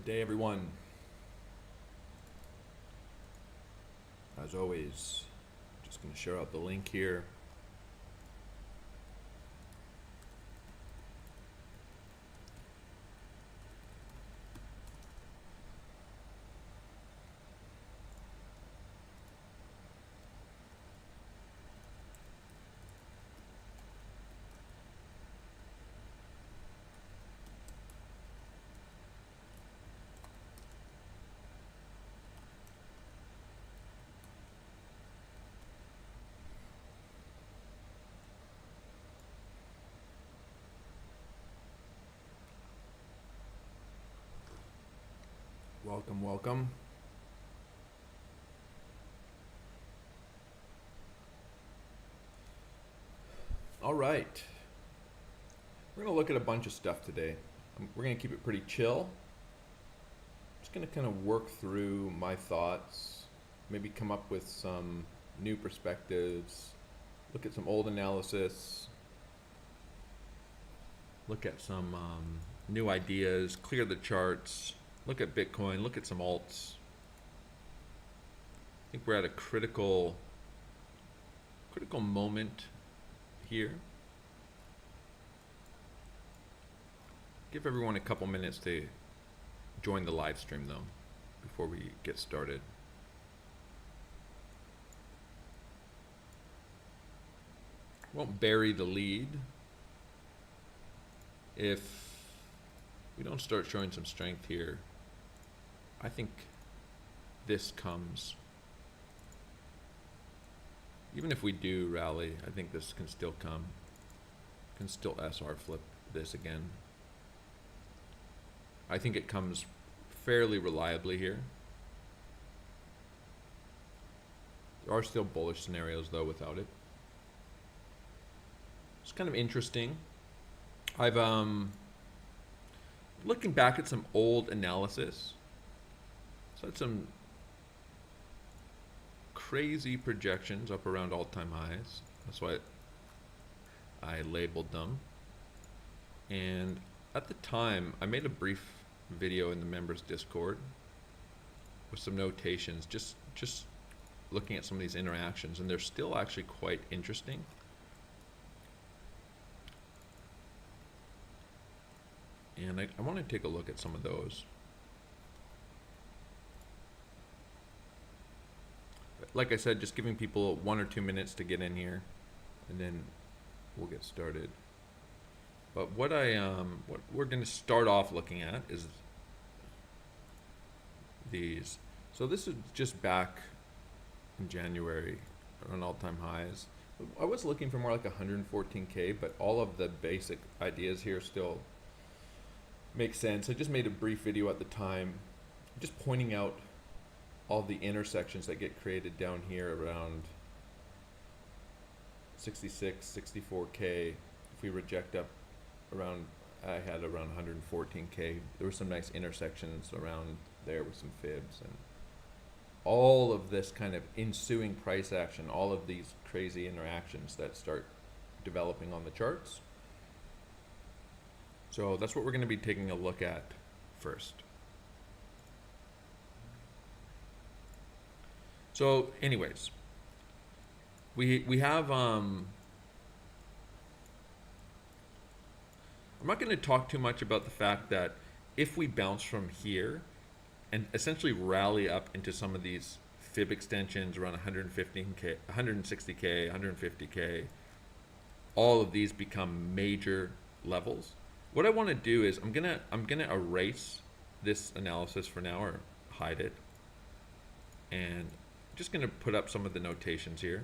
Good day, everyone. As always, just going to share out the link here. Welcome, welcome. All right. We're going to look at a bunch of stuff today. We're going to keep it pretty chill. Just going to kind of work through my thoughts, maybe come up with some new perspectives, look at some old analysis, look at some new ideas, clear the charts. Look at Bitcoin, look at some alts. I think we're at a critical moment here. Give everyone a couple minutes to join the live stream though, before we get started. Won't bury the lead if we don't start showing some strength here. I think this comes. Even if we do rally, I think this can still come. Can still SR flip this again. I think it comes fairly reliably here. There are still bullish scenarios though without it. It's kind of interesting. I've looking back at some old analysis. So had some crazy projections up around all-time highs. That's why I labeled them. And at the time, I made a brief video in the members Discord with some notations, just looking at some of these interactions, and they're still actually quite interesting. And I want to take a look at some of those. Like I said, just giving people 1 or 2 minutes to get in here, and then we'll get started. But what we're going to start off looking at is these. So this is just back in January on all-time highs. I was looking for more like 114K, but all of the basic ideas here still make sense. I just made a brief video at the time, just pointing out all the intersections that get created down here around 66, 64K. If we reject up around, I had around 114K. There were some nice intersections around there with some fibs, and all of this kind of ensuing price action, all of these crazy interactions that start developing on the charts. So that's what we're going to be taking a look at first. So anyways, we have, I'm not going to talk too much about the fact that if we bounce from here and essentially rally up into some of these fib extensions around 115K, 160K, 150K, all of these become major levels. What I want to do is I'm gonna erase this analysis for now, or hide it, and just going to put up some of the notations here.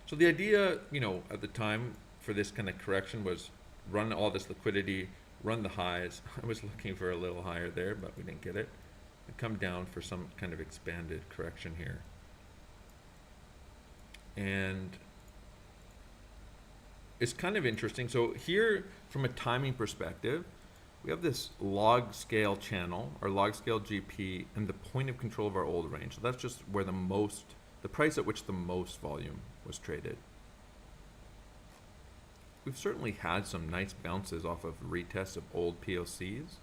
So the idea, you know, at the time for this kind of correction was run all this liquidity, run the highs. I was looking for a little higher there, but we didn't get it. And come down for some kind of expanded correction here. And it's kind of interesting. So here, from a timing perspective, we have this log scale channel, or log scale GP, and the point of control of our old range. So that's just where the price at which the most volume was traded. we've certainly had some nice bounces off of retests of old POCs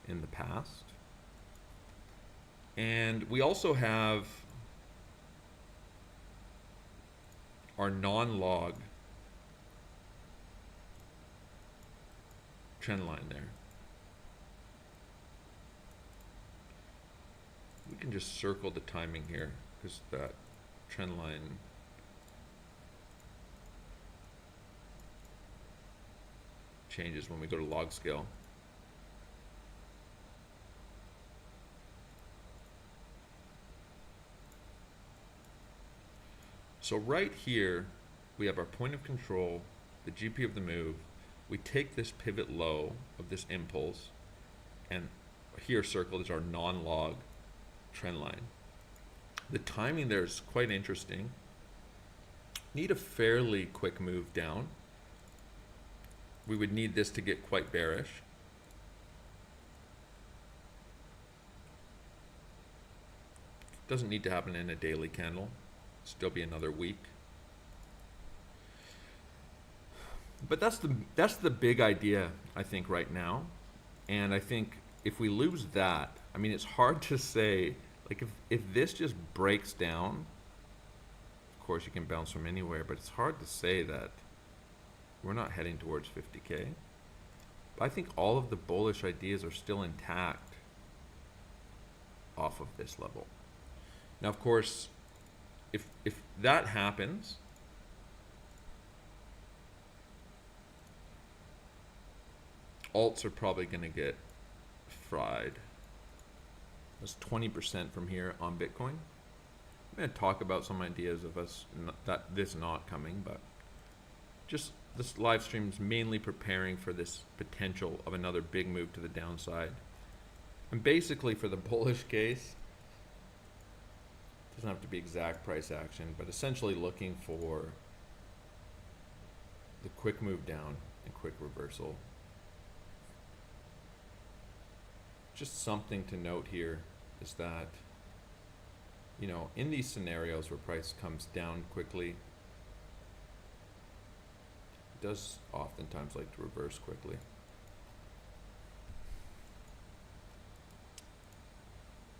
in the past. And we also have our non-log trend line there. We can just circle the timing here because that trend line changes when we go to log scale. So right here, we have our point of control, the GP of the move. We take this pivot low of this impulse, and here circled is our non-log trend line. The timing there is quite interesting. Need a fairly quick move down. We would need this to get quite bearish. Doesn't need to happen in a daily candle. Still be another week. But that's the big idea, I think, right now. And I think if we lose that, I mean, it's hard to say, like, if this just breaks down, of course you can bounce from anywhere, but it's hard to say that we're not heading towards 50K. But I think all of the bullish ideas are still intact off of this level. Now, of course, if that happens, alts are probably going to get fried. That's 20% from here on Bitcoin. I'm going to talk about some ideas of this not coming, but just this live stream is mainly preparing for this potential of another big move to the downside. And basically for the bullish case, doesn't have to be exact price action, but essentially looking for the quick move down and quick reversal. Just something to note here is that, you know, in these scenarios where price comes down quickly, it does oftentimes like to reverse quickly.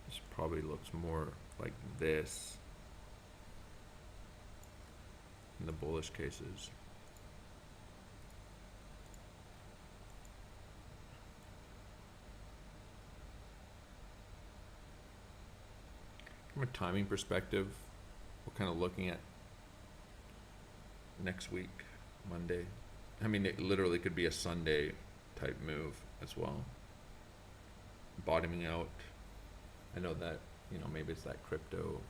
This probably looks more like this in the bullish cases. From a timing perspective, we're kind of looking at next week, Monday. I mean, it literally could be a Sunday type move as well. Bottoming out. I know that, you know, maybe it's that crypto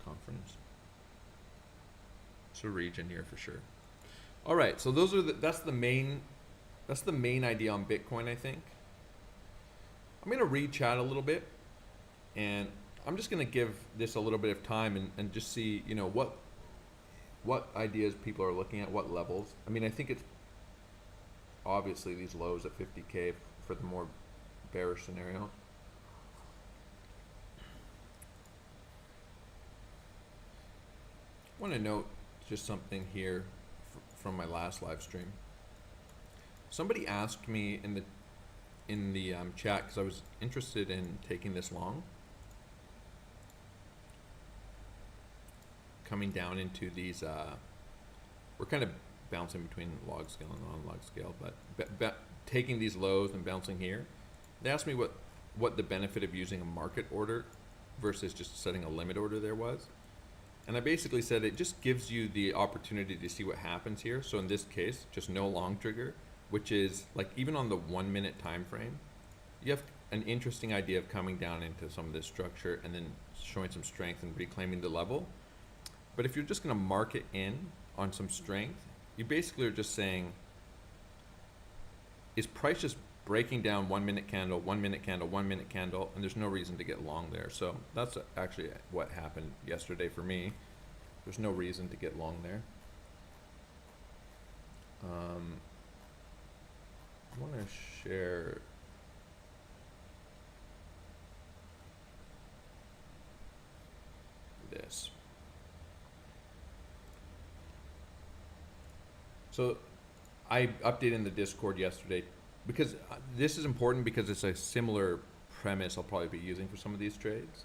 conference. It's a region here for sure. All right, so those are that's the main idea on Bitcoin, I think. I'm gonna read chat a little bit, and I'm just gonna give this a little bit of time and just see, you know, what ideas people are looking at, what levels. I mean, I think it's obviously these lows at 50K for the more bearish scenario. I want to note just something here from my last live stream. Somebody asked me in the chat, because I was interested in taking this long, coming down into these, we're kind of bouncing between log scale and non-log scale, but taking these lows and bouncing here. They asked me what the benefit of using a market order versus just setting a limit order there was. And I basically said it just gives you the opportunity to see what happens here. So in this case, just no long trigger, which is like even on the 1 minute time frame, you have an interesting idea of coming down into some of this structure and then showing some strength and reclaiming the level. But if you're just going to mark it in on some strength, you basically are just saying, is price just breaking down 1 minute candle, 1 minute candle, 1 minute candle, and there's no reason to get long there. So that's actually what happened yesterday for me. There's no reason to get long there. I want to share this. So I updated in the Discord yesterday because this is important because it's a similar premise I'll probably be using for some of these trades.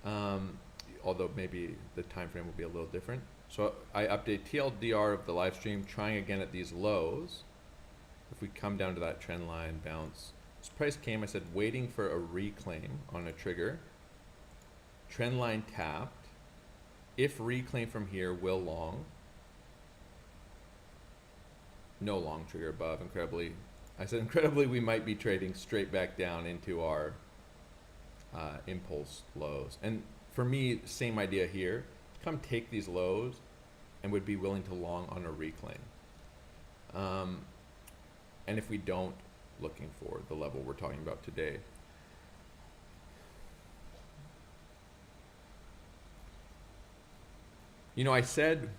Although maybe the time frame will be a little different. So I update TLDR of the live stream, trying again at these lows. If we come down to that trend line bounce, this price came, I said waiting for a reclaim on a trigger. Trend line tapped. If reclaim from here, will long. No long trigger above. Incredibly, I said incredibly we might be trading straight back down into our impulse lows. And for me, same idea here. Come take these lows and would be willing to long on a reclaim. And if we don't, looking for the level we're talking about today. You know, I said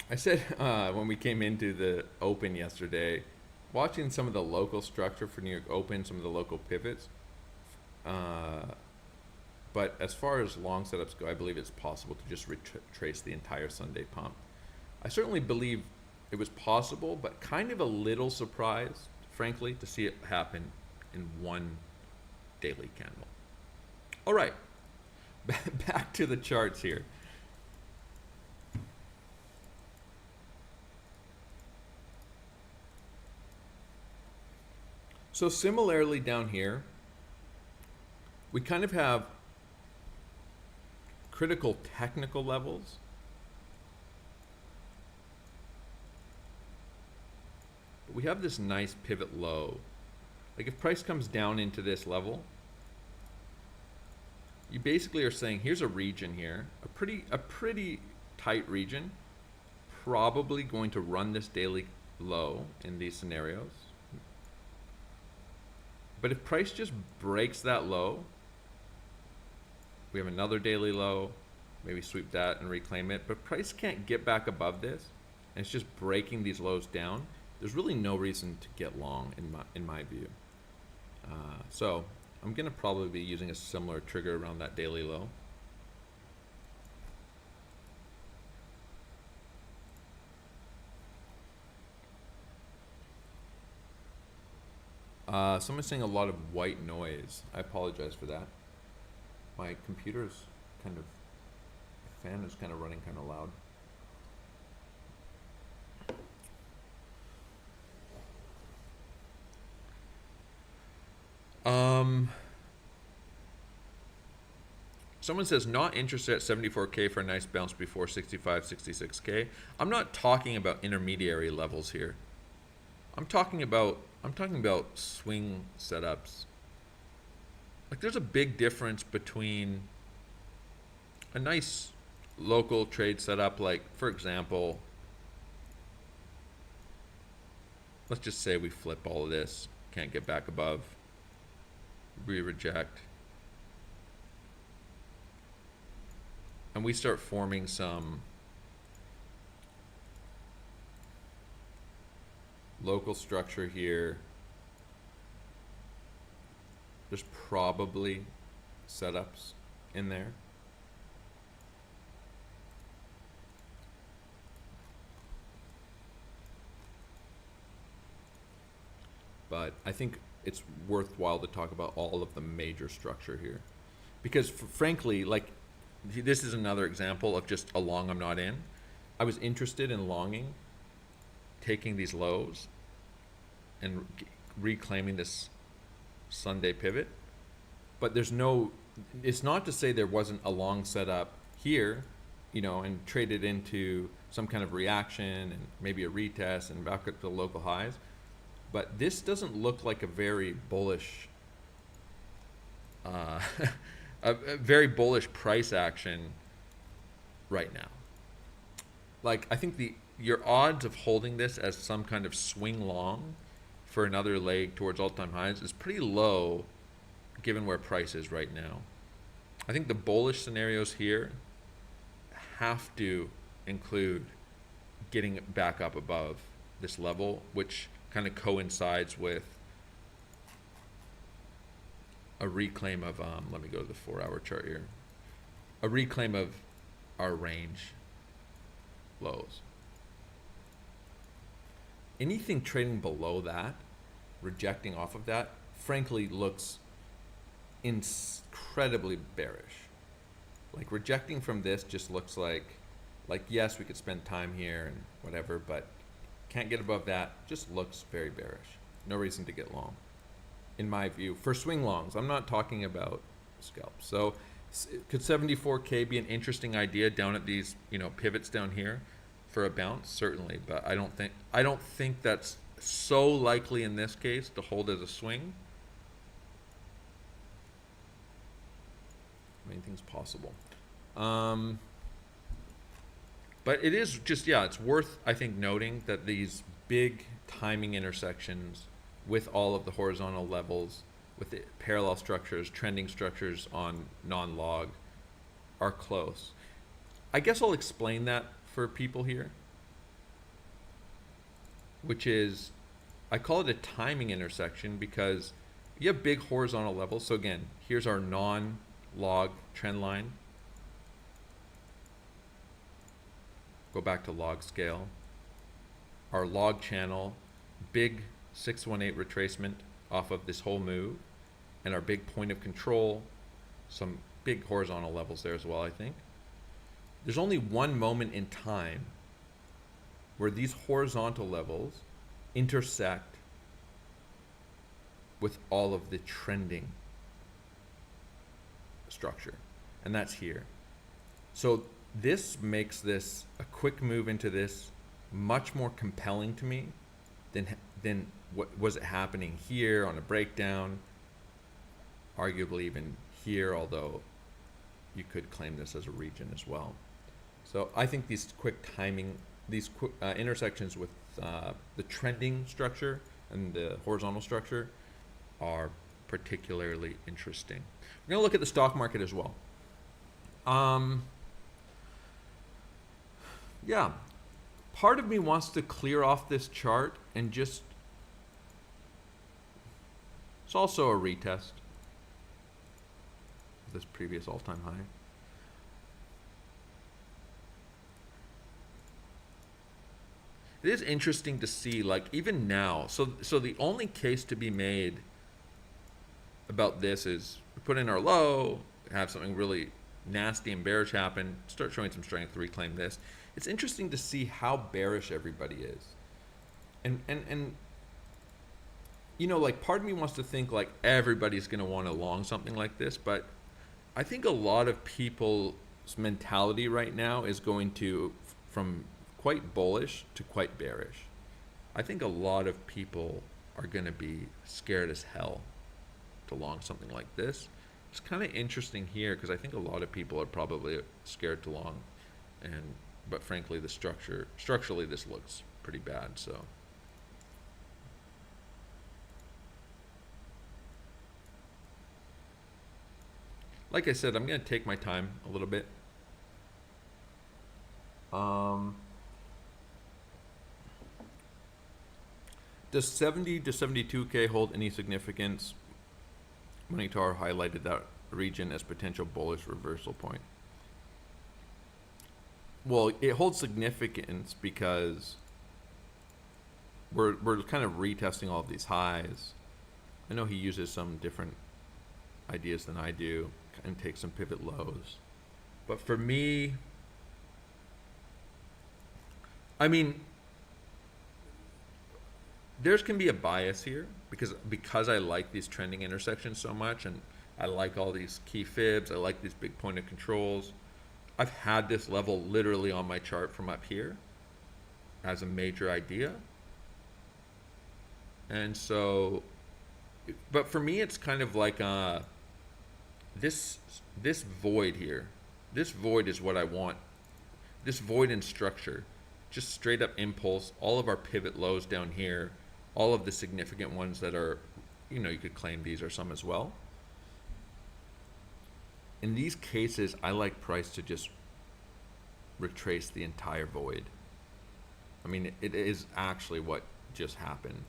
when we came into the open yesterday, watching some of the local structure for New York Open, some of the local pivots, but as far as long setups go, I believe it's possible to just retrace the entire Sunday pump. I certainly believe it was possible, but kind of a little surprised, frankly, to see it happen in one daily candle. All right, back to the charts here. So similarly down here, we kind of have critical technical levels. But we have this nice pivot low. Like if price comes down into this level, you basically are saying here's a region here, a pretty tight region, probably going to run this daily low in these scenarios. But if price just breaks that low, we have another daily low, maybe sweep that and reclaim it. But price can't get back above this, and it's just breaking these lows down. There's really no reason to get long in my view. So I'm gonna probably be using a similar trigger around that daily low. Someone's saying a lot of white noise. I apologize for that. My computer's kind of, the fan is kind of running kind of loud. Someone says not interested at 74K for a nice bounce before 65, 66K. I'm not talking about intermediary levels here. I'm talking about swing setups. Like there's a big difference between a nice local trade setup, like for example, let's just say we flip all of this, can't get back above, we reject, and we start forming some local structure here. There's probably setups in there. But I think it's worthwhile to talk about all of the major structure here. Because frankly, like this is another example of just a long I'm not in. I was interested in longing, taking these lows and reclaiming this Sunday pivot, but there's no, it's not to say there wasn't a long setup here, you know, and traded into some kind of reaction and maybe a retest and back up to the local highs, but this doesn't look like a very bullish a very bullish price action right now. Like I think your odds of holding this as some kind of swing long for another leg towards all-time highs is pretty low given where price is right now. I think the bullish scenarios here have to include getting back up above this level, which kind of coincides with a reclaim of, let me go to the 4-hour chart here, a reclaim of our range lows. anything trading below that, rejecting off of that, frankly looks incredibly bearish. Like rejecting from this just looks like yes, we could spend time here and whatever, but can't get above that. Just looks very bearish. No reason to get long, in my view, for swing longs. I'm not talking about scalps. So could 74K be an interesting idea down at these, you know, pivots down here for a bounce? Certainly, but I don't think that's so likely in this case to hold as a swing. Anything's possible. But it is just, yeah, it's worth, I think, noting that these big timing intersections with all of the horizontal levels, with the parallel structures, trending structures on non-log are close. I guess I'll explain that for people here, which is, I call it a timing intersection because you have big horizontal levels. So again, here's our non-log trend line. Go back to log scale. Our log channel, big 618 retracement off of this whole move, and our big point of control, some big horizontal levels there as well, I think. There's only one moment in time where these horizontal levels intersect with all of the trending structure, and that's here. So this makes this a quick move into this much more compelling to me than what was it happening here on a breakdown, arguably even here, although you could claim this as a region as well. So I think these quick timing, these quick, intersections with the trending structure and the horizontal structure are particularly interesting. We're going to look at the stock market as well. Yeah, part of me wants to clear off this chart and just, it's also a retest of this previous all-time high. It is interesting to see, like, even now, so the only case to be made about this is we put in our low, have something really nasty and bearish happen, start showing some strength, reclaim this. It's interesting to see how bearish everybody is. And you know, like, part of me wants to think like everybody's going to want to long something like this, but I think a lot of people's mentality right now is going to from quite bullish to quite bearish. I think a lot of people are going to be scared as hell to long something like this. It's kind of interesting here because I think a lot of people are probably scared to long, but frankly, the structurally this looks pretty bad. So like I said, I'm going to take my time a little bit. Does 70 to 72K hold any significance? Monitor highlighted that region as potential bullish reversal point. Well, it holds significance because we're kind of retesting all of these highs. I know he uses some different ideas than I do and takes some pivot lows. But for me, I mean, there's can be a bias here because I like these trending intersections so much, and I like all these key fibs, I like these big point of controls. I've had this level literally on my chart from up here as a major idea. And so, but for me, it's kind of like this void here. This void is what I want. This void in structure, just straight up impulse, all of our pivot lows down here, all of the significant ones that are, you know, you could claim these are some as well. In these cases, I like price to just retrace the entire void. I mean, it is actually what just happened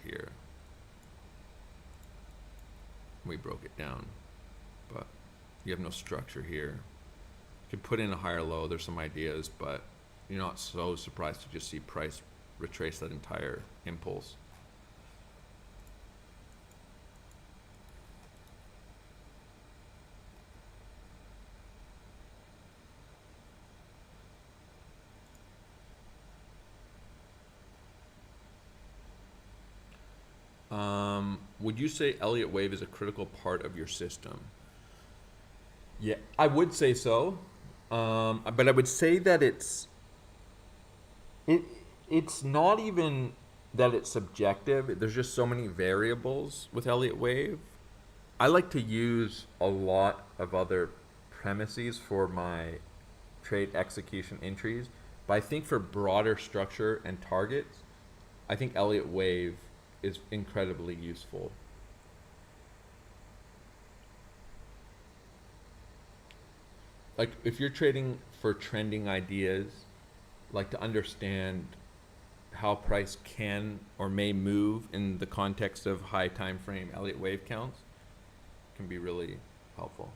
here. We broke it down, but you have no structure here. You can put in a higher low, there's some ideas, but you're not so surprised to just see price retrace that entire impulse. Would you say Elliott wave is a critical part of your system? Yeah, I would say so. But I would say that it's not even that it's subjective. There's just so many variables with Elliott wave. I like to use a lot of other premises for my trade execution entries, but I think for broader structure and targets, I think Elliott wave is incredibly useful. Like if you're trading for trending ideas, like to understand how price can or may move in the context of high time frame Elliott wave counts, can be really helpful.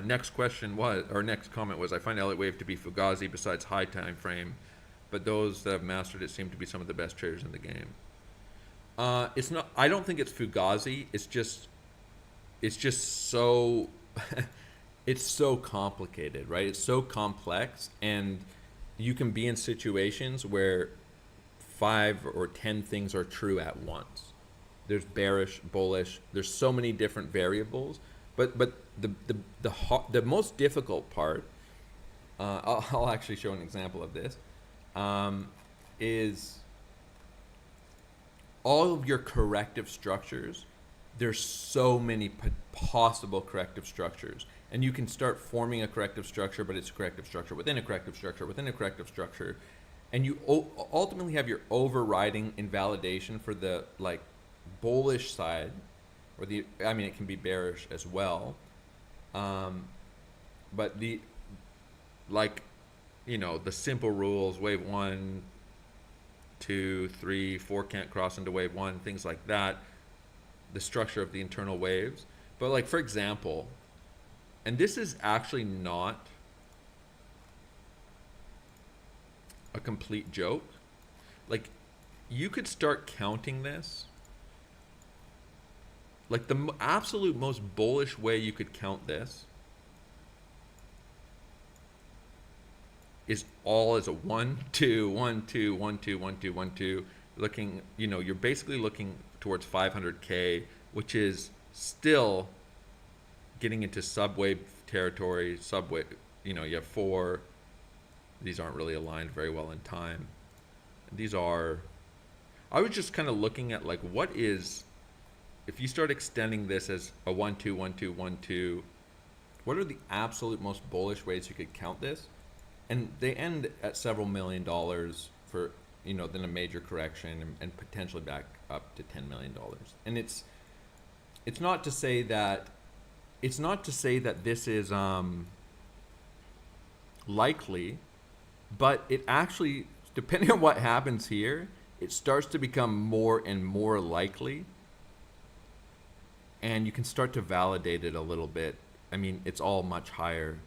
Next question was, or next comment was, I find Elliott wave to be fugazi besides high time frame, but those that have mastered it seem to be some of the best traders in the game. It's not. I don't think it's fugazi. It's just so. It's so complicated, right? It's so complex, and you can be in situations where 5 or 10 things are true at once. There's bearish, bullish. There's so many different variables. But the most difficult part, I'll actually show an example of this, is all of your corrective structures. There's so many possible corrective structures, and you can start forming a corrective structure, but it's a corrective structure within a corrective structure within a corrective structure, and you ultimately have your overriding invalidation for the like bullish side, or the, I mean, it can be bearish as well, but the, like, you know, the simple rules, wave 1, 2, 3, 4 can't cross into wave 1, things like that, the structure of the internal waves. But like, for example, and this is actually not a complete joke, like you could start counting this. Like the absolute most bullish way you could count this is all as a 1, 2, 1, 2, 1, 2, 1, 2, 1, 2. Looking, you know, you're basically looking towards 500K, which is still getting into subwave territory. Subwave, you know, you have 4. These aren't really aligned very well in time. These are, I was just kind of looking at like, what is, if you start extending this as a 1, 2, 1, 2, 1, 2, what are the absolute most bullish ways you could count this? And they end at several $1 million for, you know, then a major correction and potentially back up to $10 million. And it's not to say that this is likely, but it actually, depending on what happens here, it starts to become more and more likely. And you can start to validate it a little bit. I mean, it's all much higher,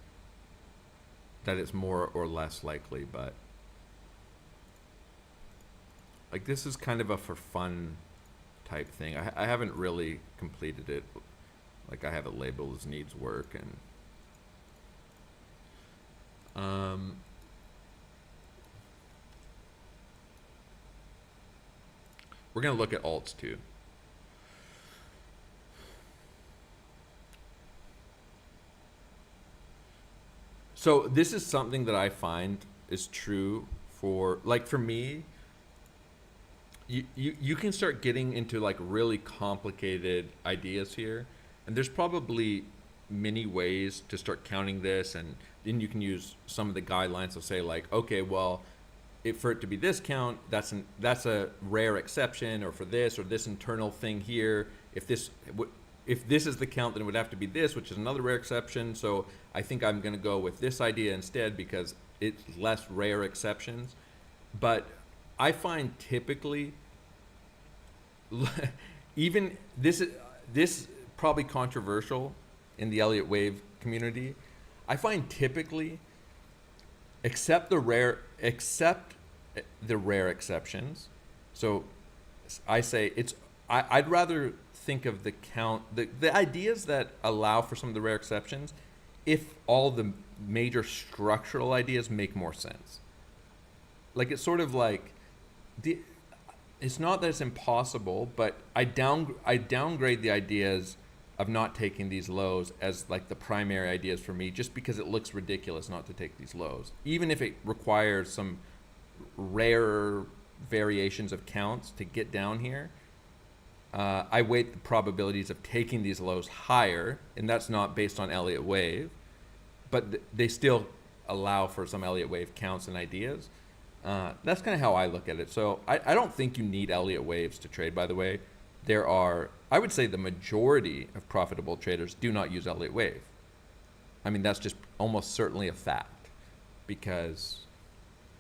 that it's more or less likely, but like this is kind of a for fun type thing. I haven't really completed it. Like I have it labeled as needs work, and we're gonna look at alts too. So this is something that I find is true for, like for me, you can start getting into like really complicated ideas here, and there's probably many ways to start counting this, and then you can use some of the guidelines to say like, okay, well, for it to be this count, that's a rare exception, or for this or this internal thing here, if this is the count, then it would have to be this, which is another rare exception. So I think I'm going to go with this idea instead because it's less rare exceptions. But I find typically, even this probably controversial in the Elliott wave community, I find typically, except the rare exceptions. So I say I'd rather think of the ideas that allow for some of the rare exceptions if all the major structural ideas make more sense. Like it's sort of like it's not that it's impossible, but I downgrade the ideas of not taking these lows as like the primary ideas for me, just because it looks ridiculous not to take these lows, even if it requires some rare variations of counts to get down here. I weight the probabilities of taking these lows higher, and that's not based on Elliott wave, but they still allow for some Elliott wave counts and ideas. That's kind of how I look at it. So I don't think you need Elliott waves to trade, by the way. There are, I would say the majority of profitable traders do not use Elliott wave. I mean, that's just almost certainly a fact, because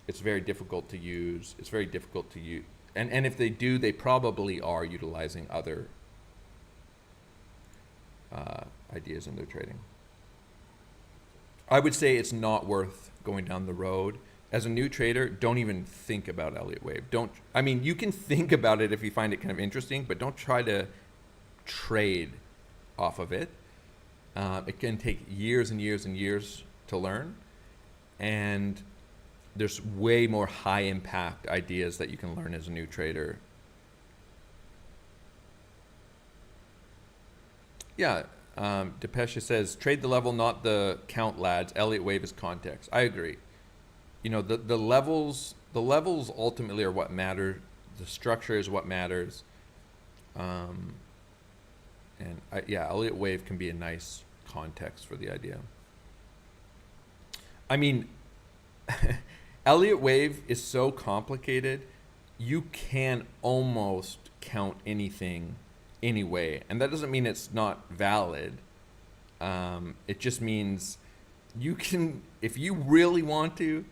it's very difficult to use. It's very difficult to use. And if they do, they probably are utilizing other ideas in their trading. I would say it's not worth going down the road. As a new trader, don't even think about Elliott wave. I mean, you can think about it if you find it kind of interesting, but don't try to trade off of it. It can take years and years and years to learn. And there's way more high impact ideas that you can learn as a new trader. Yeah, Depesha says, trade the level, not the count, lads. Elliott wave is context. I agree. You know, the levels ultimately are what matter. The structure is what matters. Yeah, Elliott wave can be a nice context for the idea. I mean, Elliott wave is so complicated, you can almost count anything anyway, and that doesn't mean it's not valid. It just means you can, if you really want to,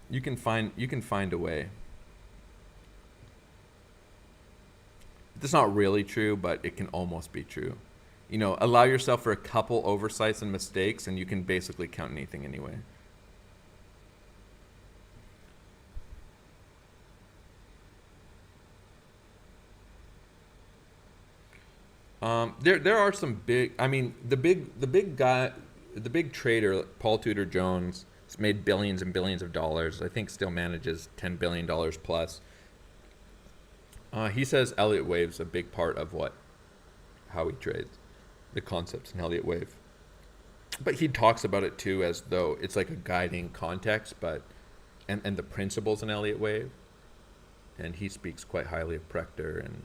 you can find a way. That's not really true, but it can almost be true. You know, allow yourself for a couple oversights and mistakes, and you can basically count anything anyway. There are some big. I mean, the big trader, Paul Tudor Jones, has made billions and billions of dollars. I think still manages $10 billion plus. He says Elliott wave's a big part of how he trades, the concepts in Elliott wave. But he talks about it too as though it's like a guiding context, and the principles in Elliott wave. And he speaks quite highly of Prechter, and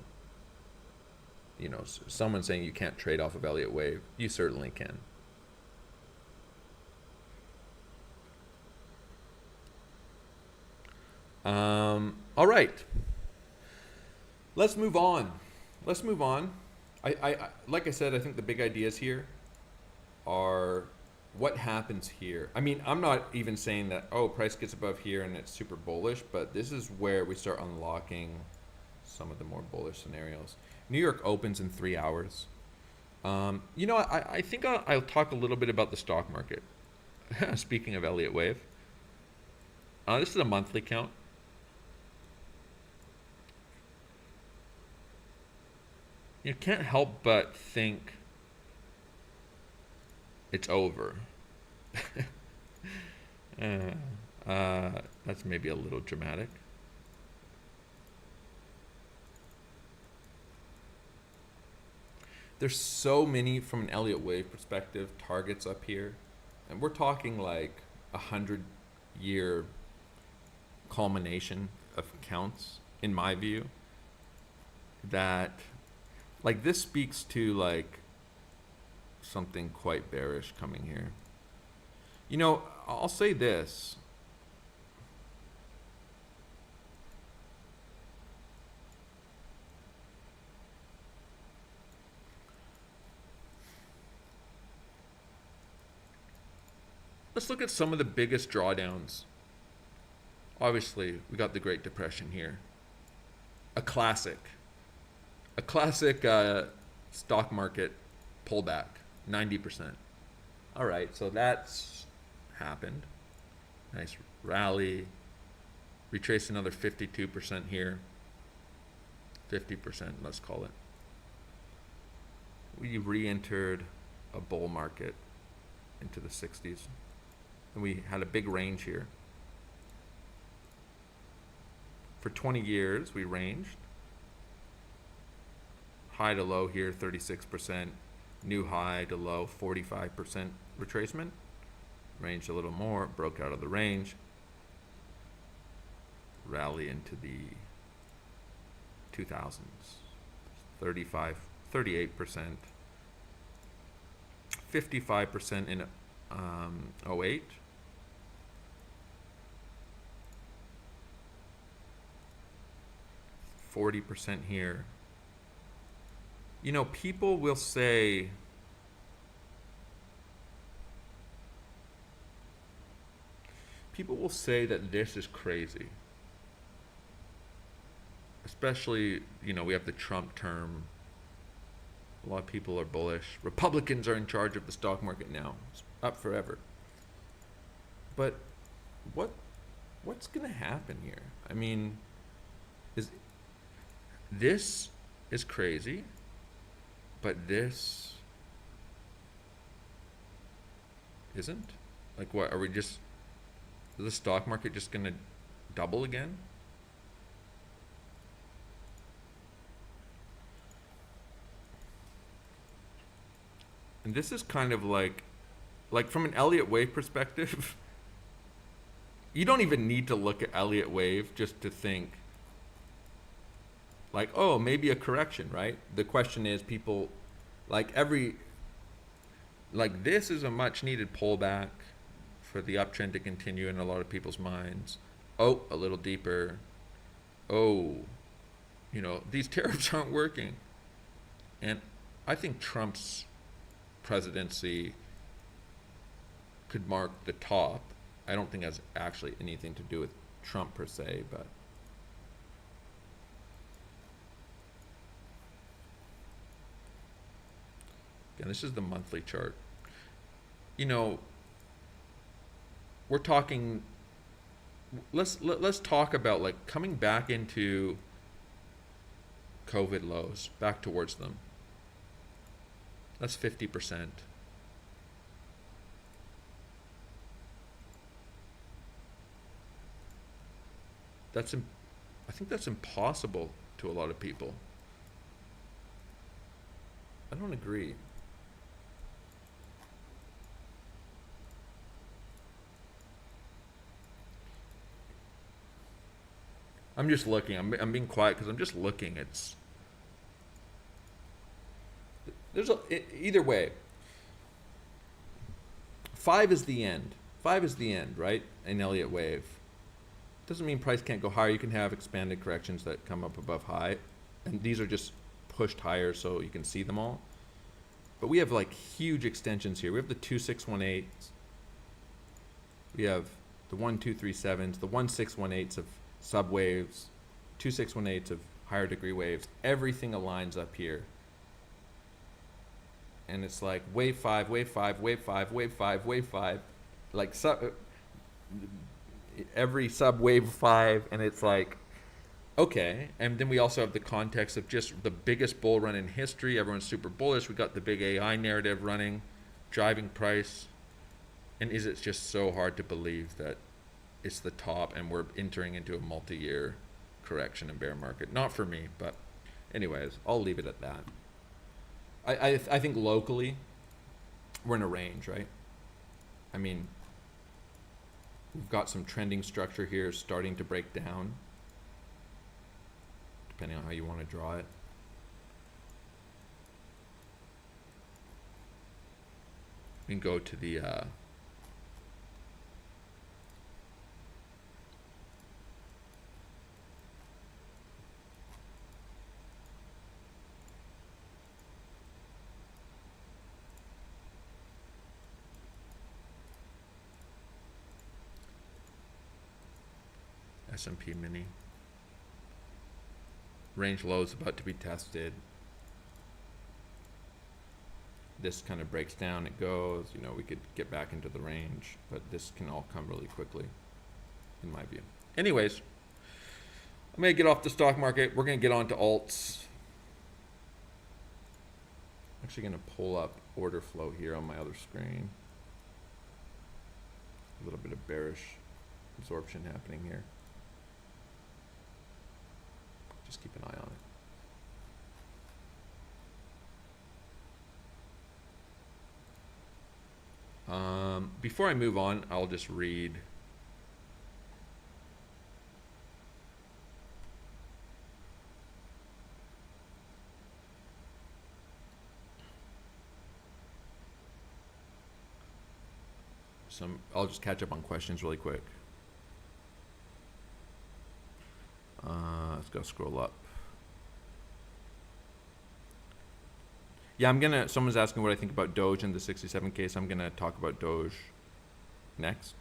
you know, someone saying you can't trade off of Elliott wave. You certainly can. All right. Let's move on. I like I said, I think the big ideas here are what happens here. I mean, I'm not even saying that, price gets above here and it's super bullish, but this is where we start unlocking some of the more bullish scenarios. New York opens in 3 hours. You know, I think I'll talk a little bit about the stock market. Speaking of Elliott wave. This is a monthly count. You can't help but think it's over. That's maybe a little dramatic. There's so many, from an Elliott wave perspective, targets up here. And we're talking like 100-year culmination of counts, in my view, that like this speaks to like something quite bearish coming here. You know, I'll say this. Let's look at some of the biggest drawdowns. Obviously, we got the Great Depression here. A classic stock market pullback, 90%. All right, so that's happened. Nice rally. Retrace another 52% here. 50%, let's call it. We re-entered a bull market into the 60s. And we had a big range here. For 20 years, we ranged. High to low here, 36%. New high to low, 45% retracement. Ranged a little more, broke out of the range. Rally into the 2000s. 38%. 55% in 08. %40 here. You know, people will say, that this is crazy. Especially, you know, we have the Trump term. A lot of people are bullish. Republicans are in charge of the stock market now. It's up forever. But what's going to happen here? I mean, this is crazy, but this isn't? Like, what, are we just, is the stock market just going to double again? And this is kind of like from an Elliot wave perspective, you don't even need to look at Elliot wave just to think, like, oh, maybe a correction, right? The question is, people, this is a much needed pullback for the uptrend to continue in a lot of people's minds. Oh, a little deeper. Oh, you know, these tariffs aren't working. And I think Trump's presidency could mark the top. I don't think it has actually anything to do with Trump per se, but again, this is the monthly chart. You know, we're talking, let's talk about like coming back into COVID lows, back towards them. That's 50%. I think that's impossible to a lot of people. I don't agree. I'm just looking. I'm being quiet because I'm just looking. Either way. 5 is the end. 5 is the end, right? An Elliott wave. Doesn't mean price can't go higher. You can have expanded corrections that come up above high, and these are just pushed higher so you can see them all. But we have like huge extensions here. We have the 2618s. We have the 1237s, the 1618s of subwaves, 2618s of higher degree waves. Everything aligns up here. And it's like wave 5, wave 5, wave 5, wave 5, wave 5. Like every sub wave 5, and it's like, okay. And then we also have the context of just the biggest bull run in history. Everyone's super bullish. We got the big AI narrative running, driving price. And is it just so hard to believe that it's the top and we're entering into a multi-year correction and bear market? Not for me, but anyways, I'll leave it at that. I think locally we're in a range, right? I mean, we've got some trending structure here starting to break down, depending on how you want to draw it. We can go to the S&P mini. Range low is about to be tested. this kind of breaks down, it goes, you know, we could get back into the range, but this can all come really quickly, in my view. Anyways, I'm going to get off the stock market. We're going to get on to alts. I'm actually going to pull up order flow here on my other screen. A little bit of bearish absorption happening here. Just keep an eye on it. Before I move on, I'll just read some. I'll just catch up on questions really quick. Let's go scroll up. Yeah, someone's asking what I think about Doge in the 67K, so I'm gonna talk about Doge next.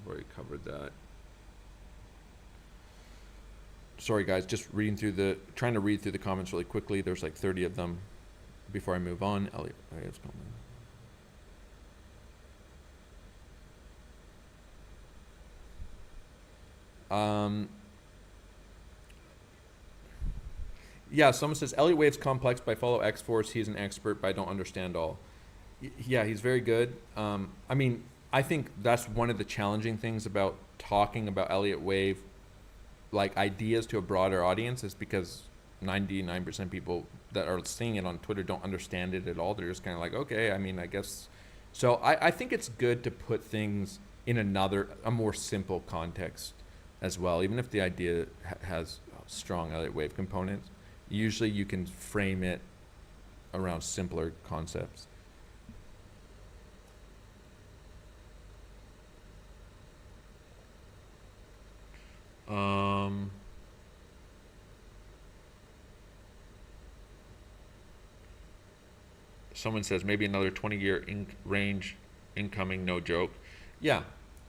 Already covered that. Sorry guys, just trying to read through the comments really quickly. There's like 30 of them before I move on. Elliot's coming. Yeah, someone says Elliot Wave's complex, but I follow X-Force. He's an expert, but I don't understand all. Yeah, he's very good. I mean, I think that's one of the challenging things about talking about Elliot Wave, like ideas to a broader audience, is because 99% people that are seeing it on Twitter don't understand it at all. They're just kind of like, okay, I mean, I guess. So I think it's good to put things in a more simple context as well, even if the idea has strong Elliot Wave components. Usually you can frame it around simpler concepts. Someone says maybe another 20-year range incoming, no joke. Yeah,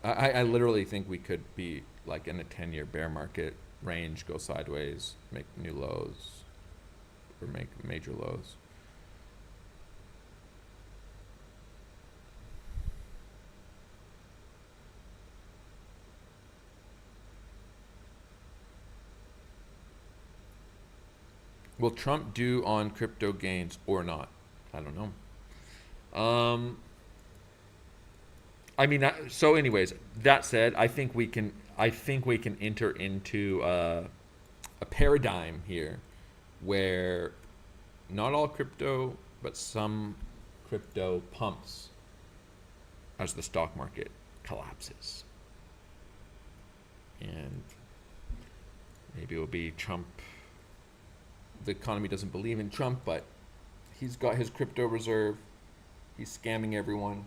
I literally think we could be like in a 10-year bear market range, go sideways, make new lows, or make major lows. Will Trump do on crypto gains or not? I don't know. I mean, so anyways, that said, I think we can enter into a paradigm here where not all crypto, but some crypto pumps as the stock market collapses. And maybe it will be Trump. The economy doesn't believe in Trump, but he's got his crypto reserve. He's scamming everyone.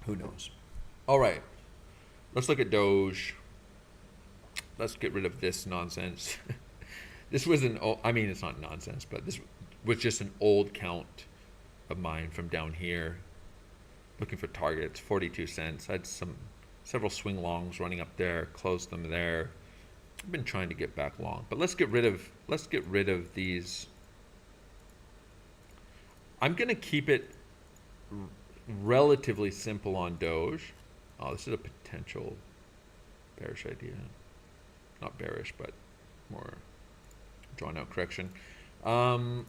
Who knows? All right. Let's look at Doge. Let's get rid of this nonsense. This was it's not nonsense, but this was just an old count of mine from down here. Looking for targets, 42 cents. I had several swing longs running up there, closed them there. I've been trying to get back long, but let's get rid of these. I'm going to keep it relatively simple on Doge. Oh, this is a potential bearish idea. Not bearish, but more drawn out correction. All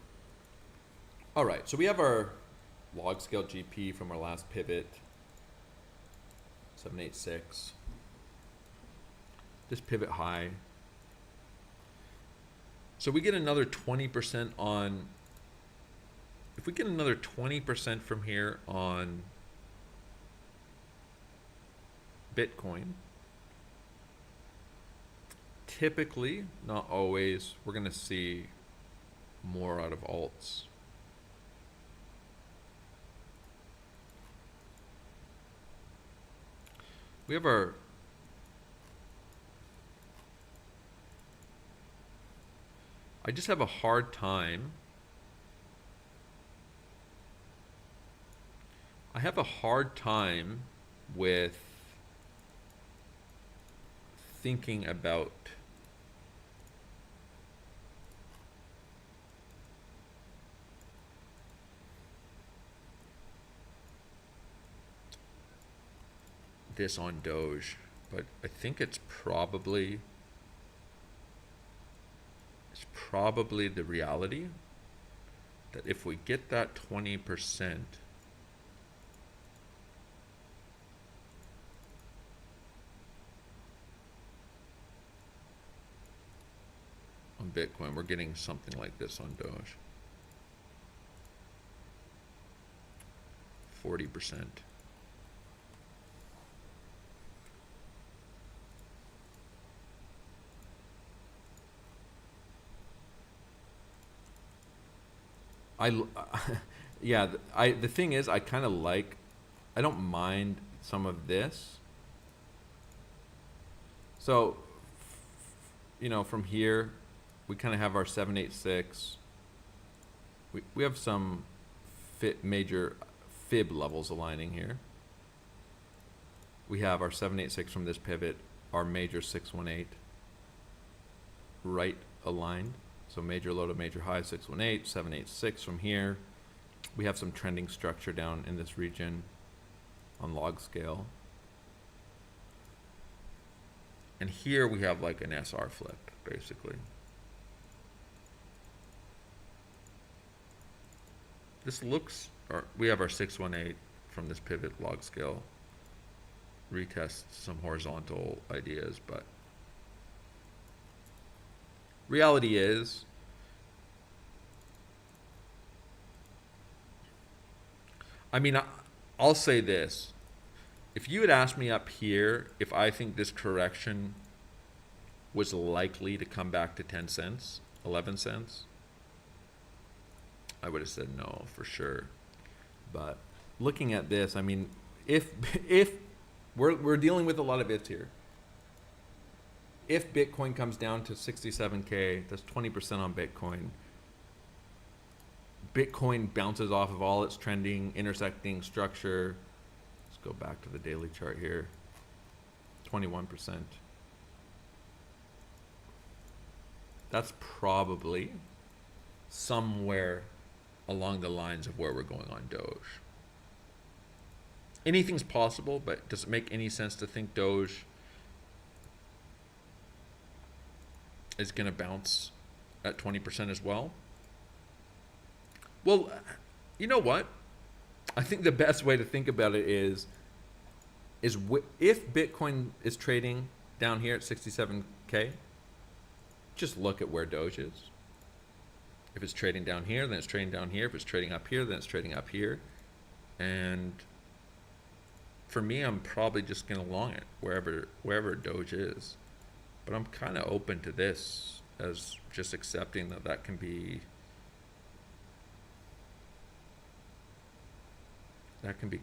right, so we have our log scale GP from our last pivot, 786. This pivot high. So we get another 20% on, if we get another 20% from here on Bitcoin, typically, not always, we're going to see more out of alts. We have our, I just have a hard time. I have a hard time with thinking about this on Doge, but I think it's probably the reality that if we get that 20% on Bitcoin, we're getting something like this on Doge. 40%. Yeah, the thing is, I kind of like, I don't mind some of this. So, you know, from here, we kind of have our 786. We have some major fib levels aligning here. We have our 786 from this pivot, our major 618 right aligned. So major low to major high, 618, 786 from here. We have some trending structure down in this region on log scale. And here we have like an SR flip, basically. This looks, we have our 618 from this pivot log scale. Retest some horizontal ideas, but reality is, I mean, I'll say this. If you had asked me up here if I think this correction was likely to come back to 10 cents, 11 cents, I would have said no for sure. But looking at this, I mean, if we're dealing with a lot of ifs here. If Bitcoin comes down to 67K, that's 20% on Bitcoin. Bitcoin bounces off of all its trending, intersecting structure. Let's go back to the daily chart here. 21%. That's probably somewhere along the lines of where we're going on Doge. Anything's possible, but does it make any sense to think Doge is going to bounce at 20% as well? Well, you know what? I think the best way to think about it is if Bitcoin is trading down here at 67K, just look at where Doge is. If it's trading down here, then it's trading down here. If it's trading up here, then it's trading up here. And for me, I'm probably just going to long it wherever Doge is. But I'm kind of open to this as just accepting that can be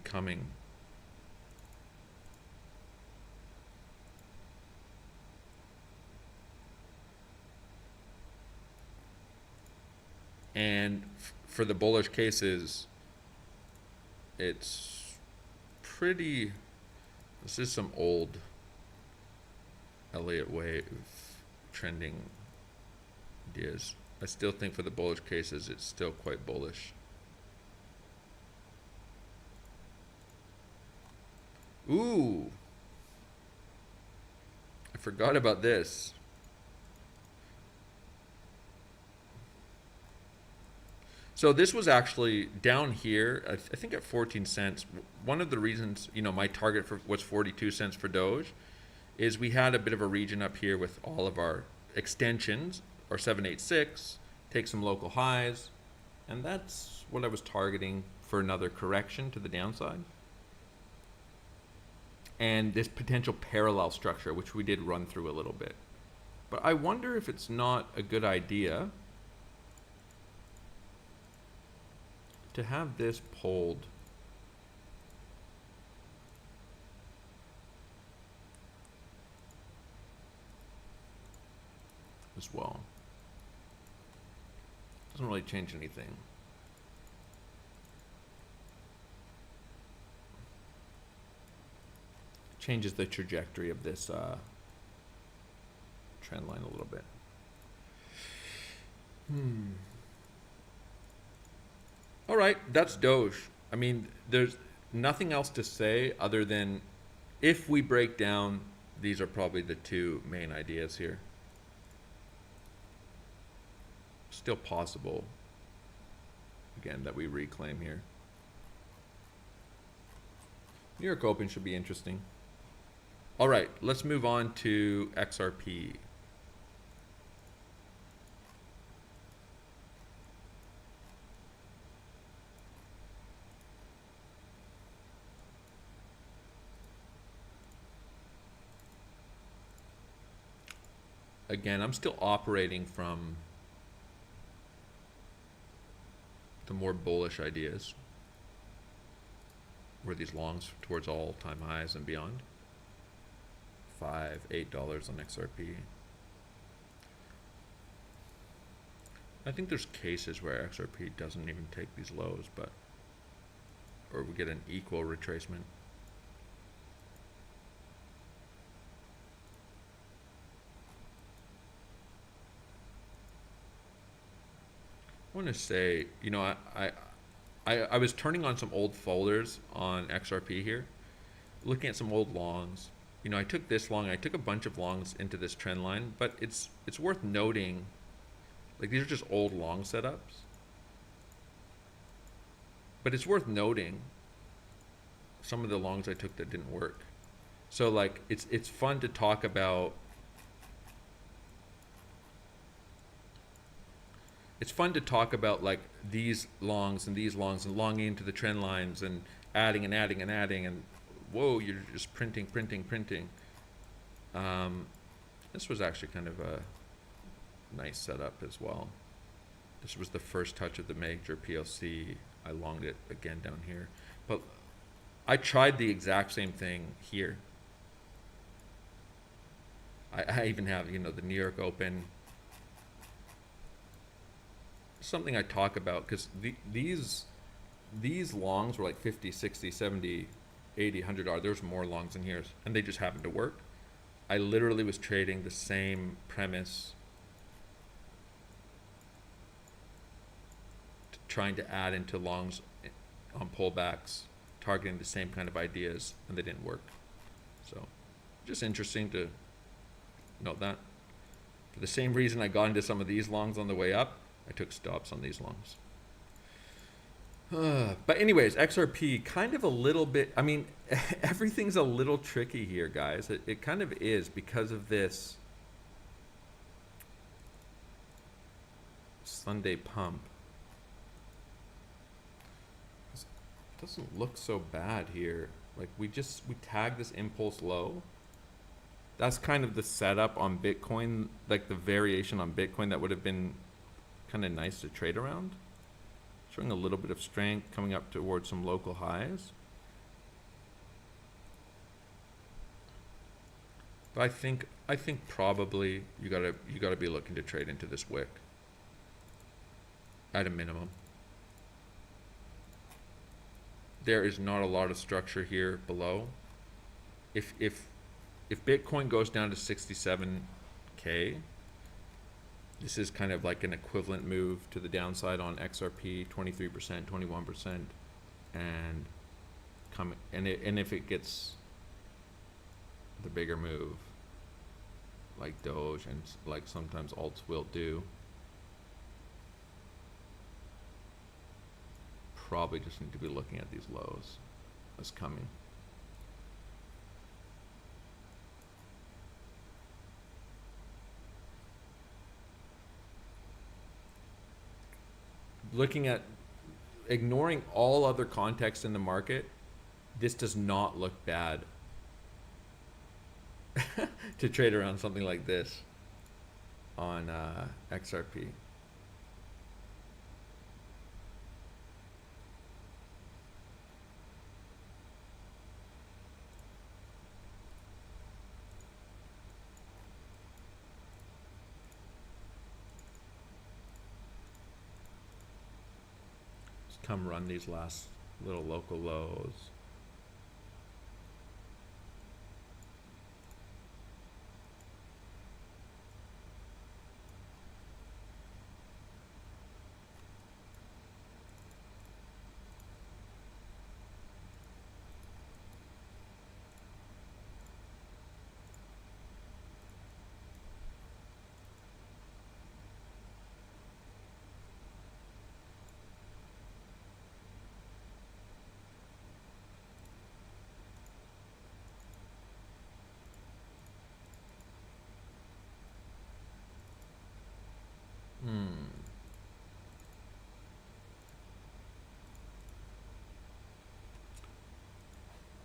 coming. And for the bullish cases, it's pretty, this is some old Elliot wave trending ideas. I still think for the bullish cases, it's still quite bullish. Ooh, I forgot about this. So this was actually down here, I think at 14 cents. One of the reasons, you know, my target was 42 cents for Doge is we had a bit of a region up here with all of our extensions, our 786, take some local highs, and that's what I was targeting for another correction to the downside. And this potential parallel structure, which we did run through a little bit. But I wonder if it's not a good idea to have this pulled as well. Doesn't really change anything. Changes the trajectory of this trend line a little bit. All right, that's Doge. I mean, there's nothing else to say other than if we break down, these are probably the two main ideas here. Still possible, again, that we reclaim here. New York Open should be interesting. All right, let's move on to XRP. Again, I'm still operating from the more bullish ideas, where these longs towards all-time highs and beyond. $5, $8 on XRP. I think there's cases where XRP doesn't even take these lows, but or we get an equal retracement. I want to say, you know, I was turning on some old folders on XRP here, looking at some old longs. You know, I took this long, I took a bunch of longs into this trend line, but it's worth noting, like these are just old long setups. But it's worth noting some of the longs I took that didn't work. So like it's fun to talk about. It's fun to talk about like these longs and longing into the trend lines and adding and adding and adding and whoa, you're just printing. This was actually kind of a nice setup as well. This was the first touch of the major PLC. I longed it again down here. But I tried the exact same thing here. I even have, you know, the New York Open. Something I talk about because these longs were like 50, 60, 70, 80, $100. There's more longs in here, and they just happened to work. I literally was trading the same premise, trying to add into longs on pullbacks, targeting the same kind of ideas, and they didn't work. So, just interesting to note that. For the same reason I got into some of these longs on the way up, I took stops on these longs. But anyways, XRP kind of a little bit, I mean, everything's a little tricky here, guys. It kind of is because of this Sunday pump. It doesn't look so bad here. Like we tagged this impulse low. That's kind of the setup on Bitcoin, like the variation on Bitcoin that would have been kind of nice to trade around. Showing a little bit of strength coming up towards some local highs. But I think probably you gotta be looking to trade into this wick at a minimum. There is not a lot of structure here below. If Bitcoin goes down to 67K, this is kind of like an equivalent move to the downside on XRP, 23%, 21%, and if it gets the bigger move, like Doge and like sometimes alts will do, probably just need to be looking at these lows as coming. Looking at, ignoring all other context in the market, this does not look bad to trade around something like this on XRP. Just come run these last little local lows.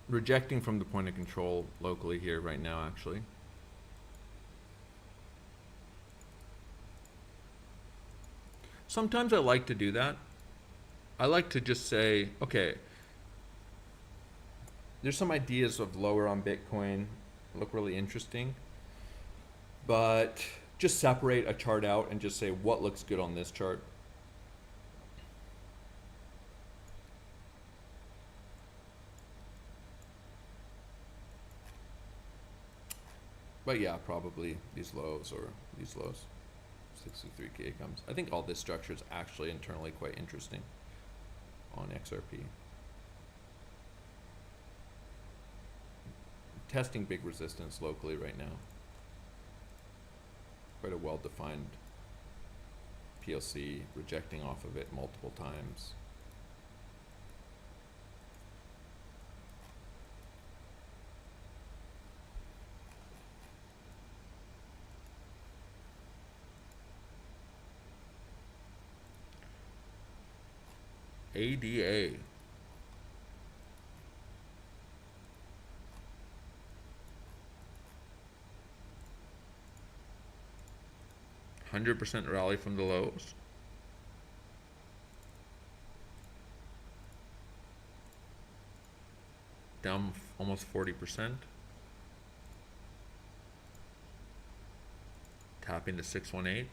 Rejecting from the point of control locally here right now, actually. Sometimes I like to do that. I like to just say, okay, there's some ideas of lower on Bitcoin, look really interesting, but just separate a chart out and just say what looks good on this chart. But yeah, probably these lows or these lows. 63K comes. I think all this structure is actually internally quite interesting on XRP. Testing big resistance locally right now. Quite a well-defined PLC, rejecting off of it multiple times. ADA. %100 rally from the lows. Down almost 40%. Tapping to 618.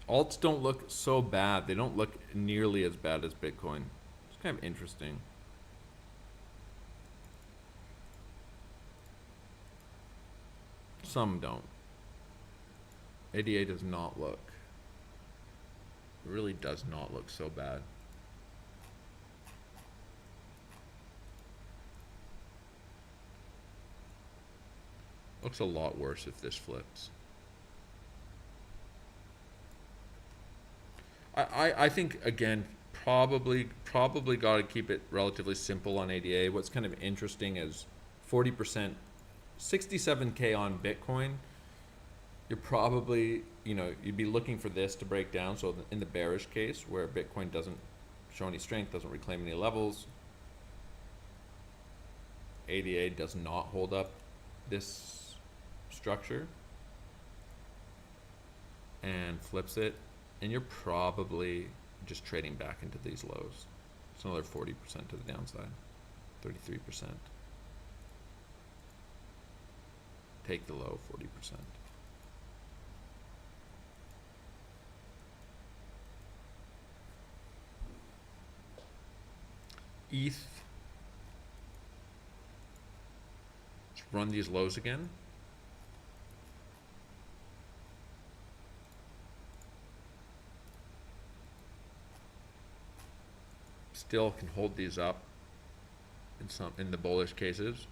Alts don't look so bad. They don't look nearly as bad as Bitcoin. It's kind of interesting. Some don't. ADA does not look. It really does not look so bad. Looks a lot worse if this flips. I think, again, probably got to keep it relatively simple on ADA. What's kind of interesting is 40%, 67K on Bitcoin. You're probably, you'd be looking for this to break down. So in the bearish case, where Bitcoin doesn't show any strength, doesn't reclaim any levels, ADA does not hold up this structure and flips it, and you're probably just trading back into these lows. It's another 40% to the downside, 33%. Take the low, 40%. ETH. Let's run these lows again. Still can hold these up in the bullish cases.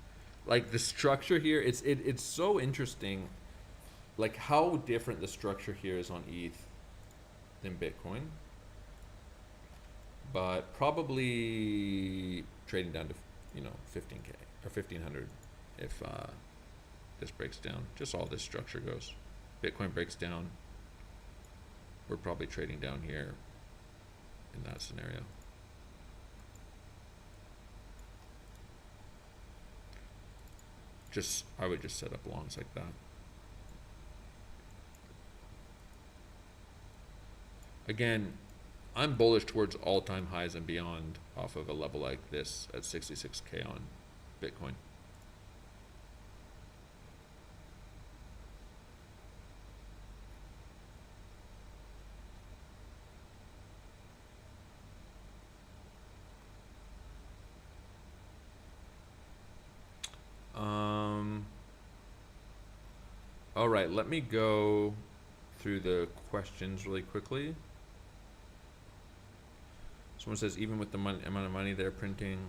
Like the structure here, it's so interesting, like how different the structure here is on ETH than Bitcoin. But probably trading down to 15K or 1500 if this breaks down. Just all this structure goes. Bitcoin breaks down. We're probably trading down here in that scenario. I would just set up longs like that. Again, I'm bullish towards all-time highs and beyond off of a level like this at 66K on Bitcoin. All right, let me go through the questions really quickly. Someone says, even with the amount of money they're printing,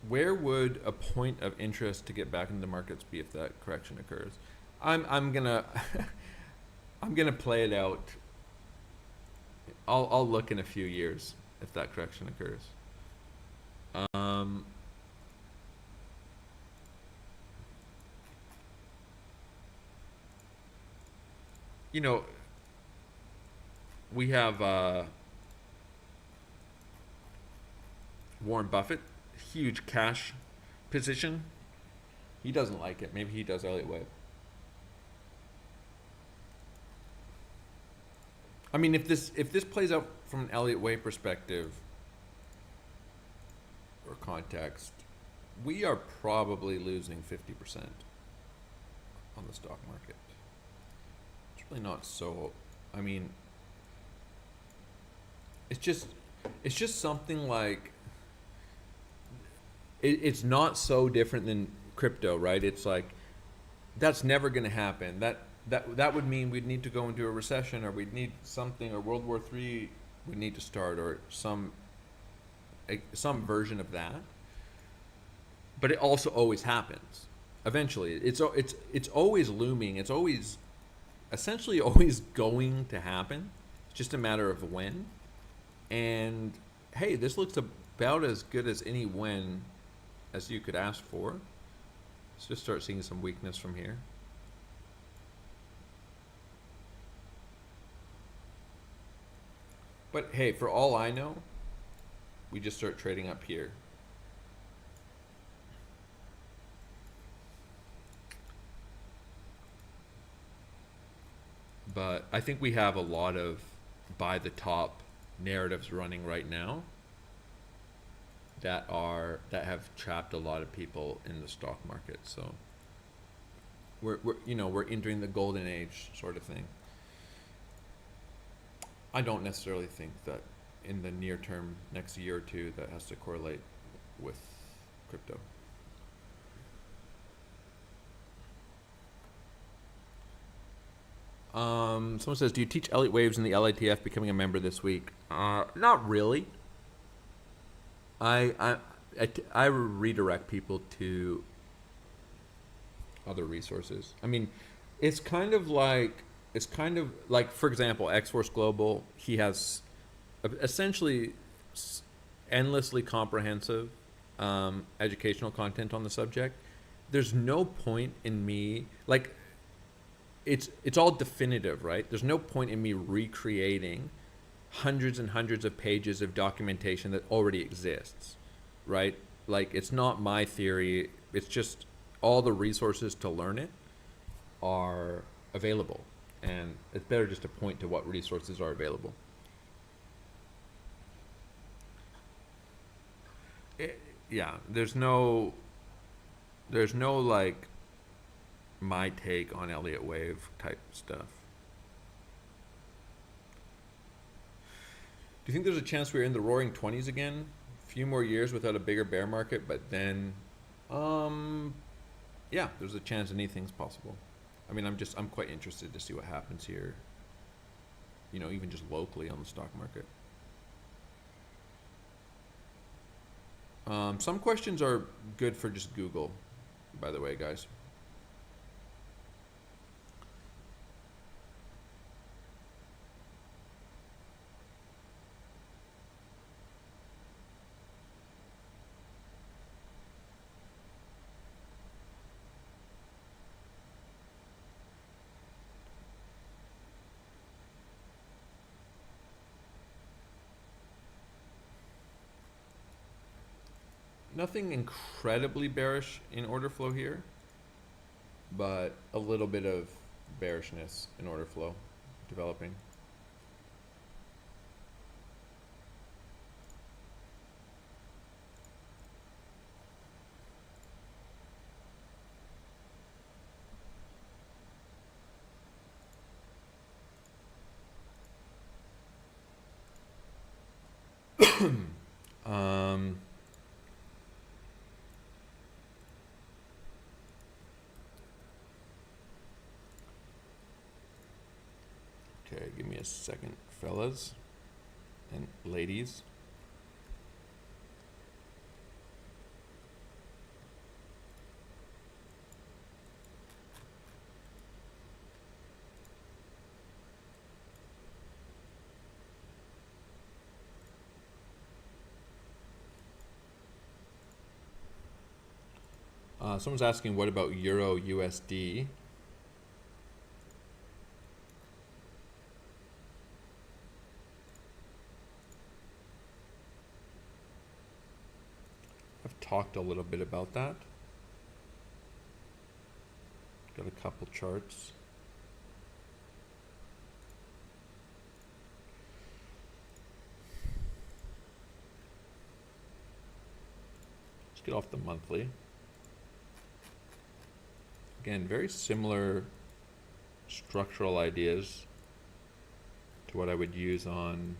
where would a point of interest to get back into the markets be if that correction occurs? I'm gonna I'm gonna play it out. I'll look in a few years if that correction occurs. You know, we have Warren Buffett, huge cash position. He doesn't like it. Maybe he does Elliot Wave. I mean, if this plays out from an Elliot Wave perspective or context, we are probably losing 50% on the stock market. It's really not so. I mean, it's just something like it's not so different than crypto, right? It's like that's never going to happen. That would mean we'd need to go into a recession, or we'd need something, or World War III would need to start, or some version of that. But it also always happens. Eventually, it's always looming. It's always essentially always going to happen. It's just a matter of when. And hey, this looks about as good as any when as you could ask for. Let's just start seeing some weakness from here. But hey, for all I know, we just start trading up here. But I think we have a lot of buy the top narratives running right now that have trapped a lot of people in the stock market. So we're entering the golden age sort of thing. I don't necessarily think that in the near term, next year or two, that has to correlate with crypto. Someone says, do you teach Elliot Waves in the LATF becoming a member this week? Not really. I redirect people to other resources. I mean, it's kind of like, for example, X-Force Global, he has essentially endlessly comprehensive educational content on the subject. There's no point in me, like, it's all definitive, right? There's no point in me recreating hundreds and hundreds of pages of documentation that already exists, right? Like, it's not my theory. It's just all the resources to learn it are available. And it's better just to point to what resources are available. There's no like my take on Elliot Wave type stuff. Do you think there's a chance we're in the roaring 20s again? A few more years without a bigger bear market, but then, yeah, there's a chance anything's possible. I mean, I'm quite interested to see what happens here, even just locally on the stock market. Some questions are good for just Google, by the way, guys. Nothing incredibly bearish in order flow here, but a little bit of bearishness in order flow developing. um, okay, give me a second, fellas and ladies. Someone's asking, what about Euro USD? I've talked a little bit about that. Got a couple charts. Let's get off the monthly. Again, very similar structural ideas to what I would use on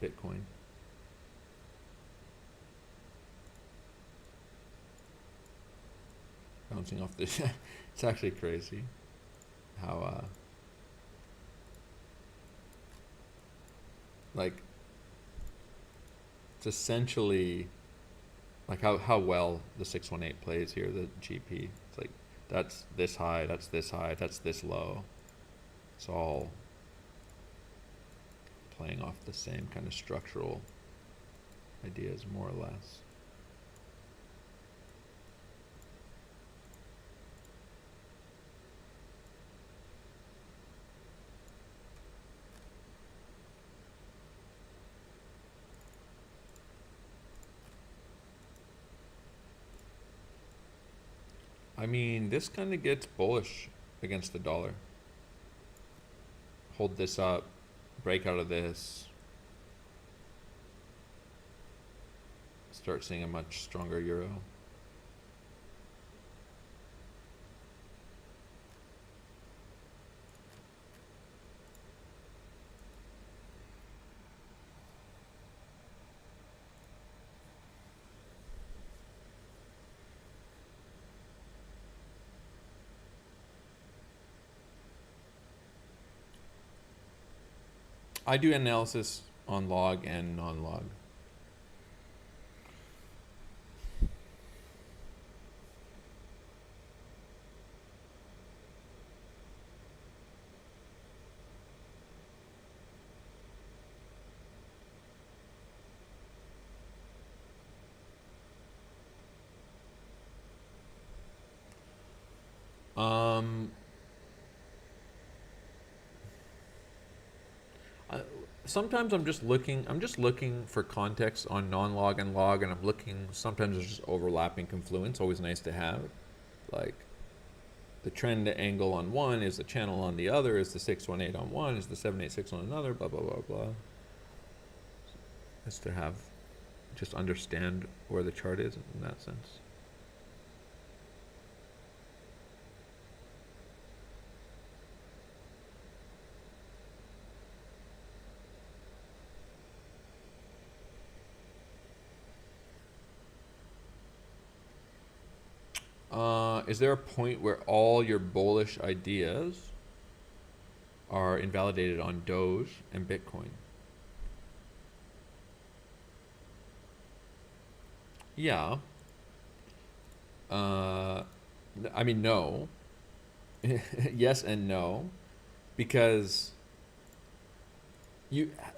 Bitcoin. Bouncing off this. It's actually crazy how like it's essentially like how well the 618 plays here, the GP. It's like that's this high, that's this high, that's this low. It's all playing off the same kind of structural ideas, more or less. I mean, this kind of gets bullish against the dollar. Hold this up, break out of this, start seeing a much stronger euro. I do analysis on log and non-log. Sometimes I'm just looking for context on non-log and log, and I'm looking, sometimes there's just overlapping confluence, always nice to have. Like the trend angle on one is the channel on the other, is the 618 on one, is the 786 on another, blah, blah, blah, blah. Just to have, just understand where the chart is in that sense. Is there a point where all your bullish ideas are invalidated on Doge and Bitcoin? Yeah. I mean, no. Yes and no. Because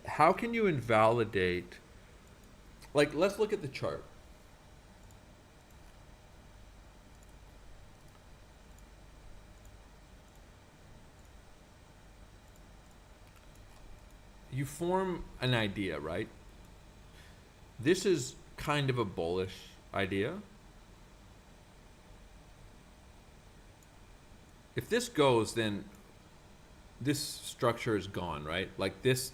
how can you invalidate, like, let's look at the chart. you form an idea, right? This is kind of a bullish idea. If this goes, then this structure is gone, right? Like this,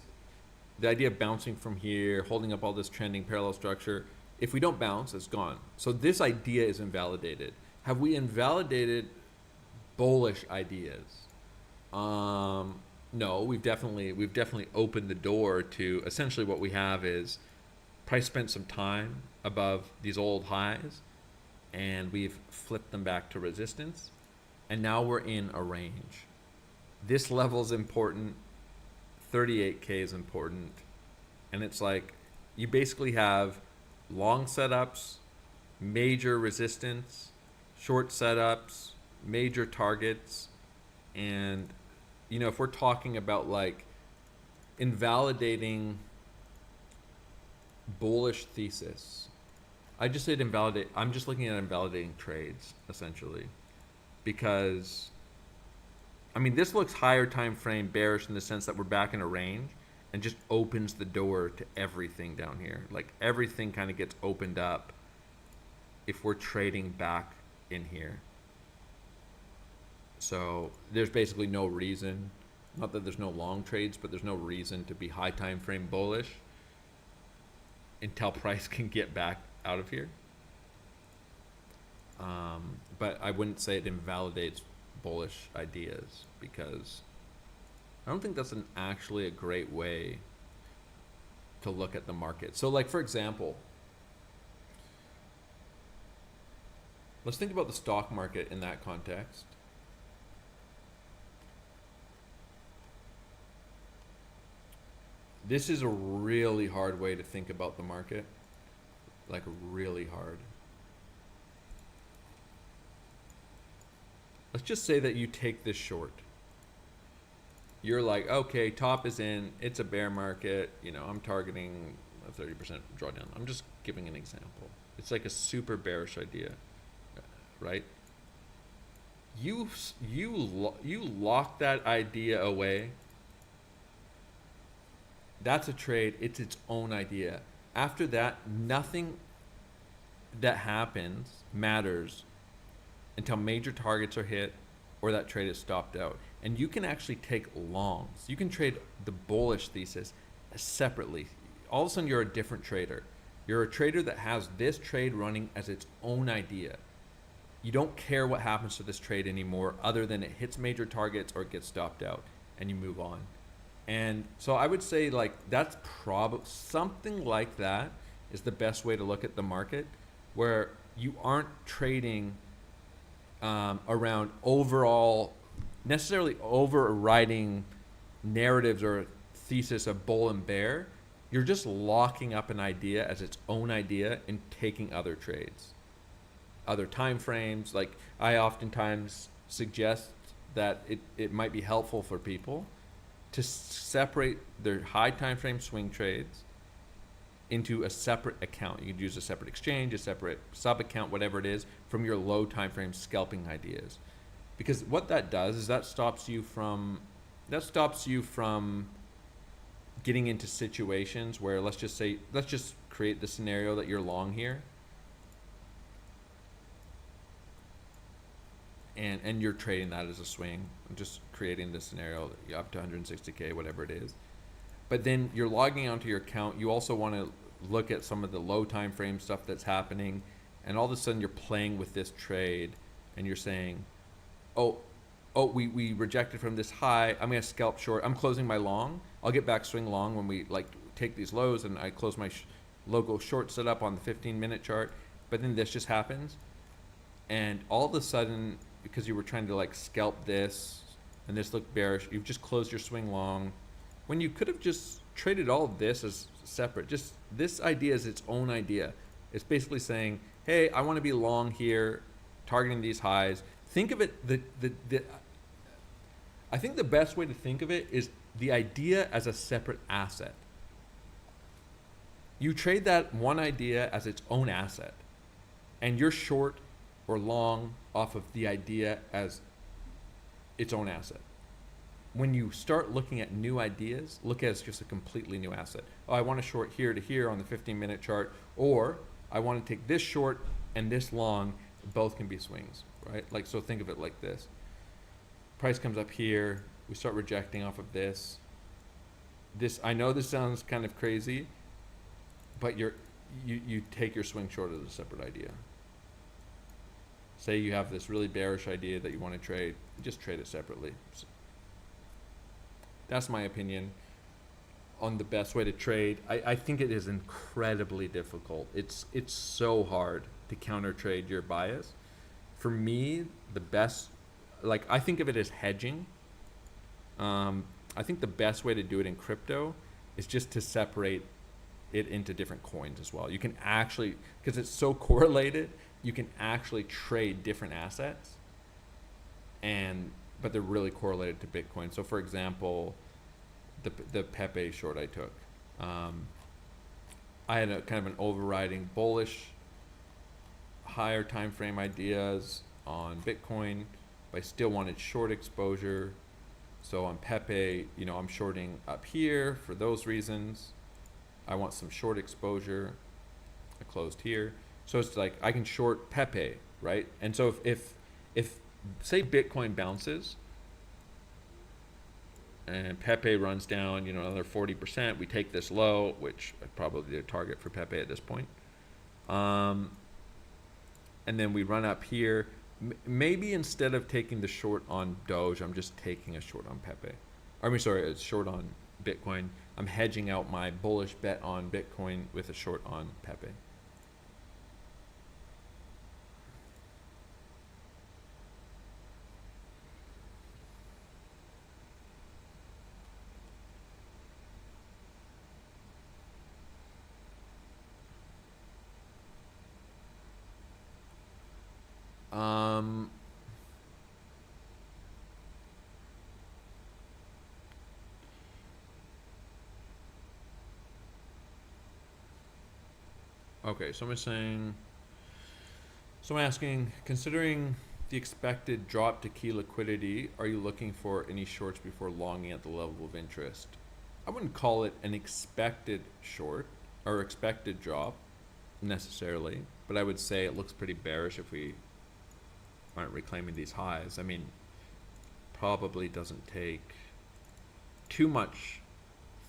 the idea of bouncing from here, holding up all this trending parallel structure, if we don't bounce, it's gone. So this idea is invalidated. Have we invalidated bullish ideas? No, we've definitely opened the door to essentially what we have is price spent some time above these old highs, and we've flipped them back to resistance, and now we're in a range. This level is important. 38K is important, and it's like you basically have long setups, major resistance, short setups, major targets, and if we're talking about like invalidating bullish thesis, I just said invalidate. I'm just looking at invalidating trades essentially, because this looks higher time frame bearish in the sense that we're back in a range and just opens the door to everything down here. Like everything kind of gets opened up if we're trading back in here. So there's basically no reason, not that there's no long trades, but there's no reason to be high time frame bullish until price can get back out of here. But I wouldn't say it invalidates bullish ideas, because I don't think that's actually a great way to look at the market. So like, for example, let's think about the stock market in that context. This is a really hard way to think about the market, like really hard. Let's just say that you take this short. You're like, okay, top is in, it's a bear market, I'm targeting a 30% drawdown. I'm just giving an example. It's like a super bearish idea, right? You lock that idea away. That's a trade. It's its own idea. After that, nothing that happens matters until major targets are hit or that trade is stopped out. And you can actually take longs. You can trade the bullish thesis separately. All of a sudden, you're a different trader. You're a trader that has this trade running as its own idea. You don't care what happens to this trade anymore other than it hits major targets or it gets stopped out, and you move on. And so I would say like that's probably something like that is the best way to look at the market, where you aren't trading around overall necessarily overriding narratives or thesis of bull and bear. You're just locking up an idea as its own idea and taking other trades, other time frames. Like I oftentimes suggest that it might be helpful for people to separate their high time frame swing trades into a separate account. You could use a separate exchange, a separate sub account, whatever it is, from your low time frame scalping ideas. Because what that does is that stops you from getting into situations where, let's just create the scenario that you're long here, and you're trading that as a swing. I'm just creating the scenario up to 160K, whatever it is. But then you're logging onto your account. You also want to look at some of the low time frame stuff that's happening, and all of a sudden you're playing with this trade, and you're saying, we rejected from this high. I'm going to scalp short. I'm closing my long. I'll get back swing long when we take these lows, and I close my logo short setup on the 15-minute chart. But then this just happens, and all of a sudden, because you were trying to scalp this and this looked bearish, you've just closed your swing long when you could have just traded all of this as separate. Just this idea is its own idea. It's basically saying, hey, I want to be long here, targeting these highs. Think of it, I think the best way to think of it is the idea as a separate asset. You trade that one idea as its own asset, and you're short or long off of the idea as its own asset. when you start looking at new ideas, look at it as just a completely new asset. Oh, I want to short here to here on the 15-minute chart, or I want to take this short and this long. Both can be swings, right? Like, so think of it like this. Price comes up here. We start rejecting off of this. I know this sounds kind of crazy, but you take your swing short as a separate idea. Say you have this really bearish idea that you want to trade, just trade it separately. That's my opinion on the best way to trade. I think it is incredibly difficult. It's so hard to counter trade your bias. For me, the best, like, I think of it as hedging. I think the best way to do it in crypto is just to separate it into different coins as well. You can actually, because it's so correlated, you can actually trade different assets, but they're really correlated to Bitcoin. So for example, the Pepe short I took, I had a kind of an overriding bullish higher time frame ideas on Bitcoin, but I still wanted short exposure. So on Pepe, you know, I'm shorting up here for those reasons. I want some short exposure. I closed here. So it's like I can short Pepe, right? And so if say Bitcoin bounces and Pepe runs down, you know, another 40%, we take this low, which I'd probably a target for Pepe at this point. And then we run up here. Maybe instead of taking the short on Doge, I'm just taking a short on Pepe. It's short on Bitcoin. I'm hedging out my bullish bet on Bitcoin with a short on Pepe. Okay, so I'm asking, considering the expected drop to key liquidity, are you looking for any shorts before longing at the level of interest? I wouldn't call it an expected short or expected drop necessarily, but I would say it looks pretty bearish if we aren't reclaiming these highs. I mean, probably doesn't take too much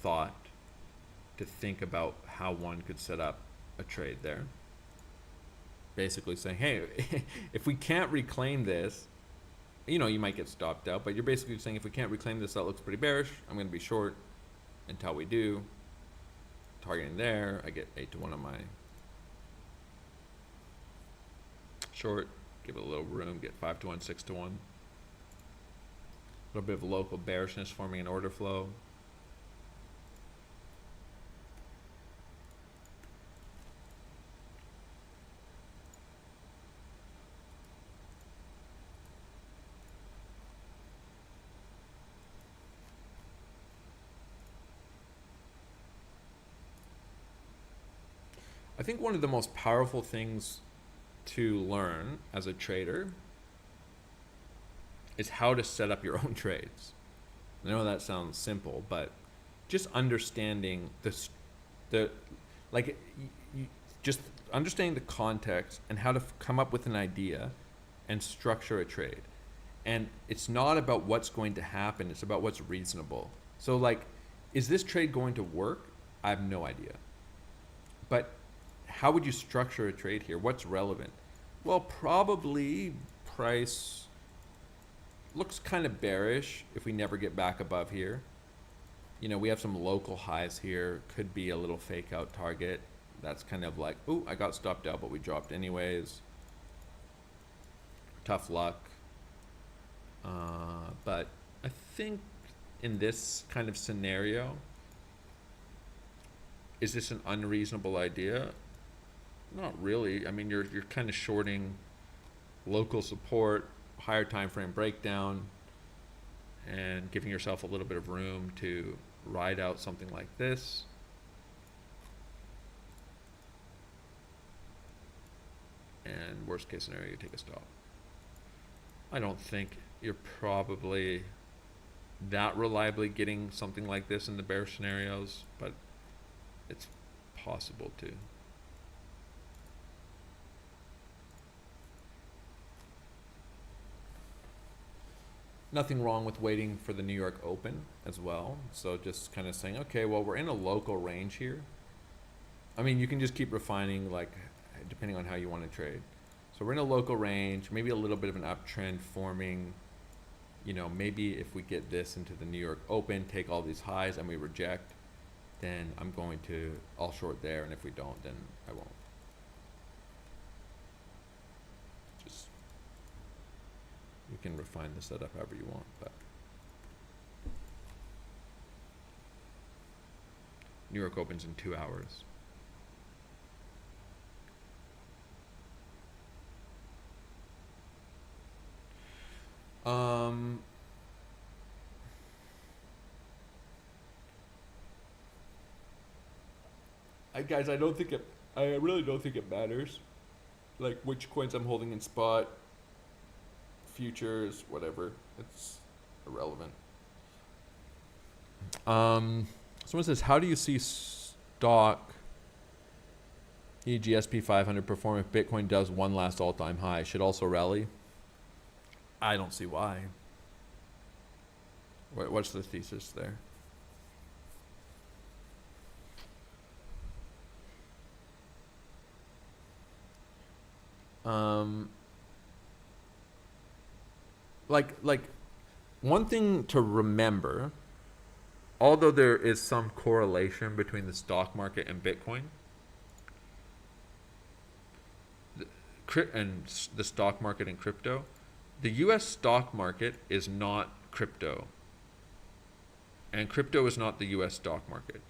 thought to think about how one could set up a trade there. Basically saying, hey, if we can't reclaim this, you know, you might get stopped out, but you're basically saying if we can't reclaim this, that looks pretty bearish. I'm going to be short until we do. Targeting there, I get 8 to 1 on my short. Give it a little room, get 5 to 1, 6 to 1. A little bit of local bearishness forming an order flow. I think one of the most powerful things to learn as a trader is how to set up your own trades. I know that sounds simple, but just understanding just understanding the context and how to come up with an idea and structure a trade. And it's not about what's going to happen, it's about what's reasonable. So like, is this trade going to work? I have no idea. But how would you structure a trade here? What's relevant? Well, probably price looks kind of bearish if we never get back above here. You know, we have some local highs here. Could be a little fake out target. That's kind of like, ooh, I got stopped out, but we dropped anyways. Tough luck. But I think in this kind of scenario, is this an unreasonable idea? Not really. I mean, you're kind of shorting local support, higher time frame breakdown, and giving yourself a little bit of room to ride out something like this. And worst case scenario, you take a stop. I don't think you're probably that reliably getting something like this in the bearish scenarios, but it's possible too. Nothing wrong with waiting for the New York Open as well. So just kind of saying, okay, well, we're in a local range here. I mean, you can just keep refining, like, depending on how you want to trade. So we're in a local range, maybe a little bit of an uptrend forming. You know, maybe if we get this into the New York Open, take all these highs and we reject, then I'll short there. And if we don't, then I won't. Just, you can refine the setup however you want, but New York opens in 2 hours. Guys, I really don't think it matters, like which coins I'm holding in spot, futures, whatever. It's irrelevant. Someone says, how do you see stock, e.g. SP 500, perform if Bitcoin does one last all-time high? Should also rally? I don't see why. What's the thesis there? Like one thing to remember, although there is some correlation between the stock market and Bitcoin, and the stock market and crypto, the US stock market is not crypto, and crypto is not the US stock market.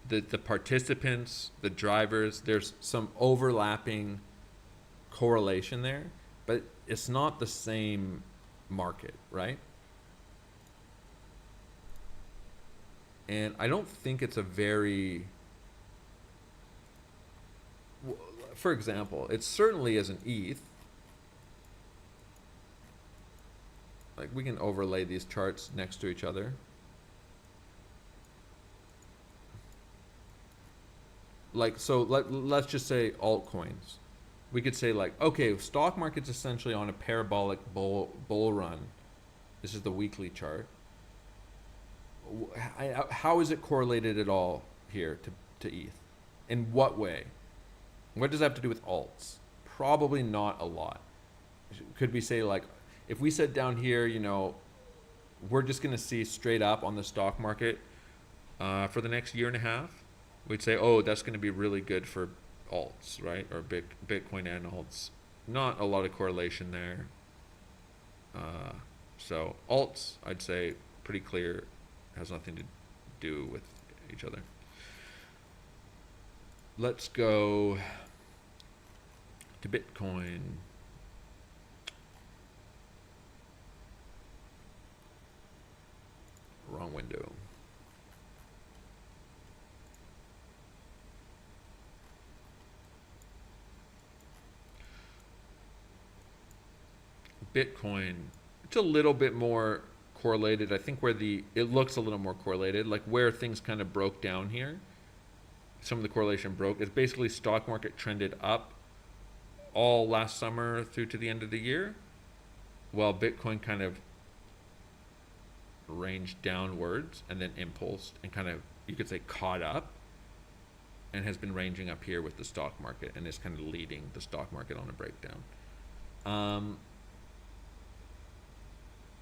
The participants, the drivers, there's some overlapping correlation there, but it's not the same market, right? And I don't think it's a very, for example, it certainly isn't ETH. Like, we can overlay these charts next to each other. Like, so let's just say altcoins. We could say, like, okay, stock market's essentially on a parabolic bull run. This is the weekly chart. How is it correlated at all here to ETH? In what way? What does that have to do with alts? Probably not a lot. Could we say, like, if we said down here, you know, we're just going to see straight up on the stock market for the next year and a half, we'd say, oh, that's going to be really good for alts, right? Or Bitcoin and alts. Not a lot of correlation there. So alts, I'd say, pretty clear, has nothing to do with each other. Let's go to Bitcoin. Wrong window. Bitcoin, it's a little bit more correlated. I think where it looks a little more correlated, like where things kind of broke down here. Some of the correlation broke. It's basically stock market trended up all last summer through to the end of the year, while Bitcoin kind of ranged downwards and then impulsed and kind of, you could say, caught up and has been ranging up here with the stock market and is kind of leading the stock market on a breakdown.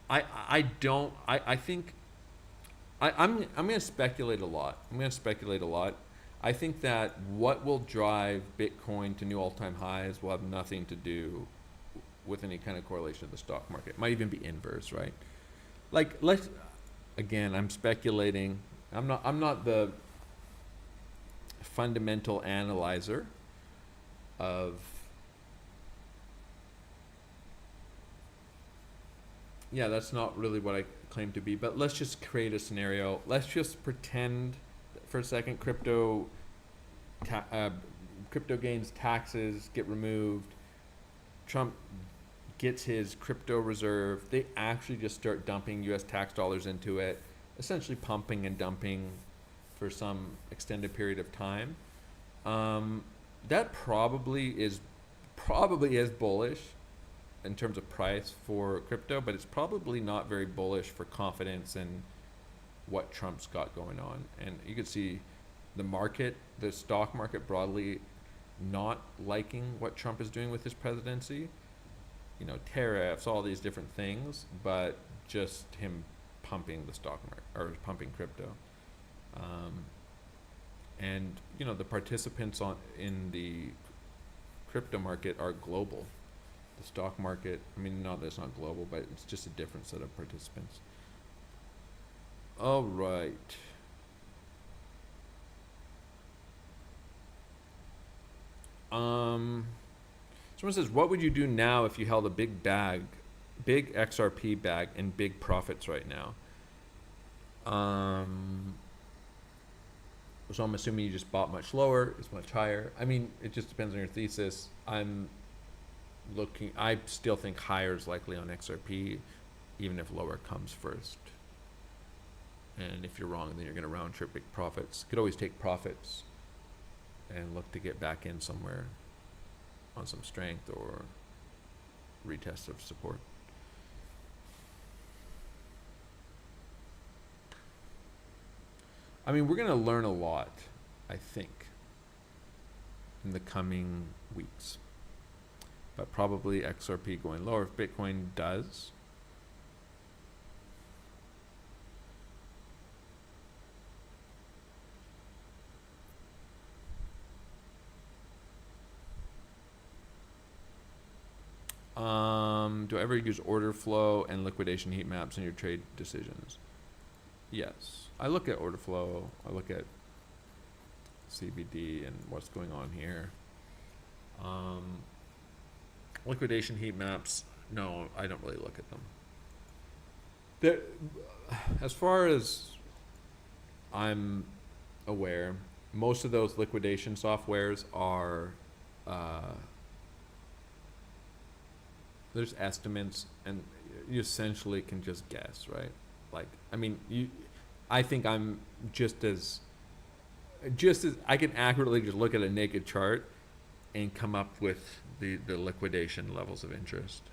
I think I'm going to speculate a lot. I think that what will drive Bitcoin to new all-time highs will have nothing to do with any kind of correlation to the stock market. It might even be inverse, right? Like, again, I'm speculating. I'm not the fundamental analyzer of, yeah, that's not really what I claim to be, but let's just create a scenario. Let's just pretend for a second crypto gains taxes get removed. Trump gets his crypto reserve, they actually just start dumping US tax dollars into it, essentially pumping and dumping for some extended period of time. That probably is bullish in terms of price for crypto, but it's probably not very bullish for confidence in what Trump's got going on. And you could see the market, the stock market broadly, not liking what Trump is doing with his presidency. You know, tariffs, all these different things, but just him pumping the stock market or pumping crypto. And you know, the participants in the crypto market are global. The stock market, I mean, not that it's not global, but it's just a different set of participants. All right. Someone says, what would you do now if you held a big XRP bag in big profits right now? So I'm assuming you just bought much lower, it's much higher. I mean, it just depends on your thesis. I still think higher is likely on XRP, even if lower comes first. And if you're wrong, then you're going to round trip big profits. Could always take profits and look to get back in somewhere on some strength or retest of support. I mean, we're going to learn a lot, I think, in the coming weeks. But probably XRP going lower if Bitcoin does. Do I ever use order flow and liquidation heat maps in your trade decisions? Yes. I look at order flow. I look at CBD and what's going on here. Liquidation heat maps, no, I don't really look at them. As far as I'm aware, most of those liquidation softwares are there's estimates, and you essentially can just guess, right? Like, I mean, I think I'm just as I can accurately just look at a naked chart and come up with the liquidation levels of interest.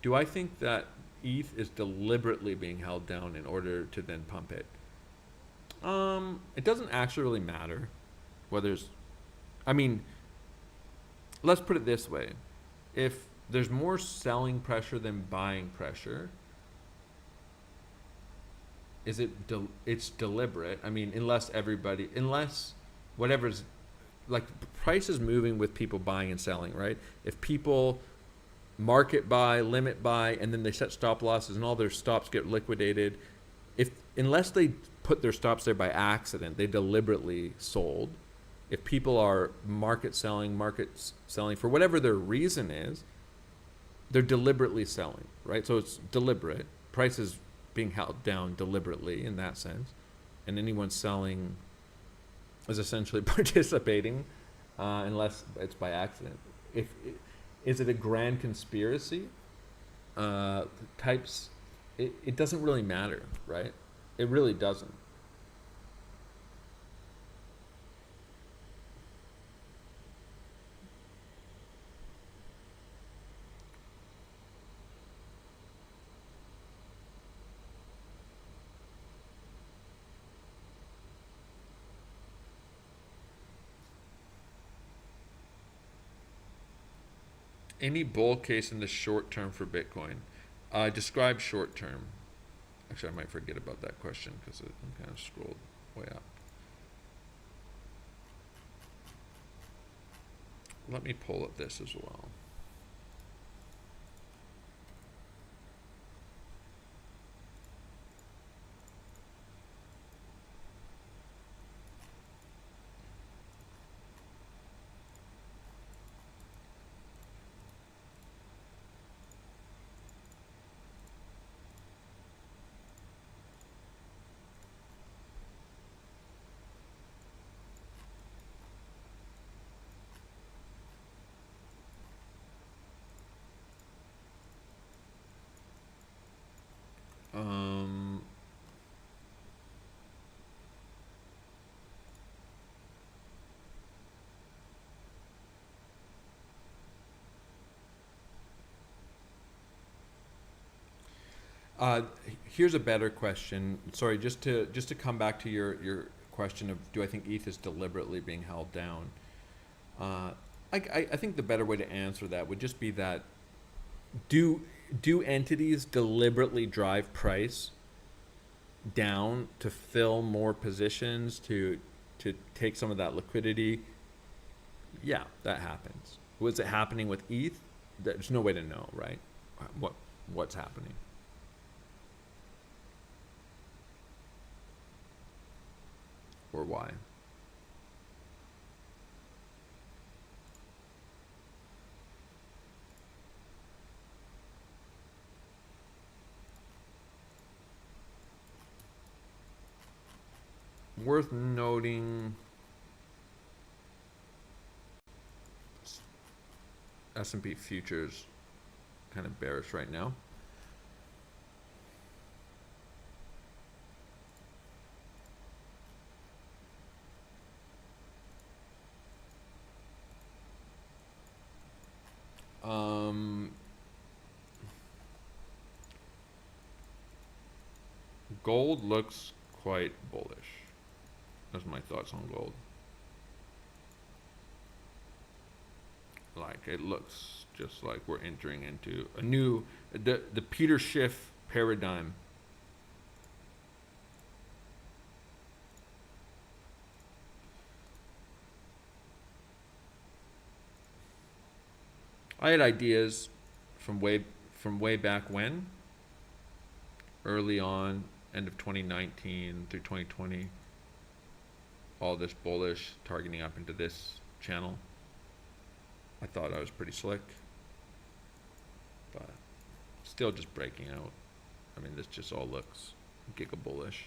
Do I think that ETH is deliberately being held down in order to then pump it? It doesn't actually really matter whether it's, I mean, let's put it this way. If there's more selling pressure than buying pressure, it's deliberate. I mean, unless whatever's, like, price is moving with people buying and selling, right? If people market buy, limit buy, and then they set stop losses and all their stops get liquidated, unless they put their stops there by accident, they deliberately sold. If people are market selling for whatever their reason is, they're deliberately selling, right? So it's deliberate. Price is being held down deliberately in that sense. And anyone selling is essentially participating, unless it's by accident. Is it a grand conspiracy? It doesn't really matter, right? It really doesn't. Any bull case in the short term for Bitcoin? Describe short term. Actually, I might forget about that question because I'm kind of scrolled way up. Let me pull up this as well. Uh, Here's a better question. Sorry, just to come back to your question of do I think ETH is deliberately being held down? Uh, I think the better way to answer that would just be that do do entities deliberately drive price down to fill more positions to take some of that liquidity? Yeah, that happens. Was it happening with ETH? There's no way to know, right? What's happening? Or why? Worth noting, S&P futures kind of bearish right now. Gold looks quite bullish. That's my thoughts on gold. Like, it looks just like we're entering into a new, the Peter Schiff paradigm. I had ideas from way back when, early on, end of 2019 through 2020, all this bullish targeting up into this channel. I thought I was pretty slick, but still just breaking out. I mean, this just all looks giga bullish.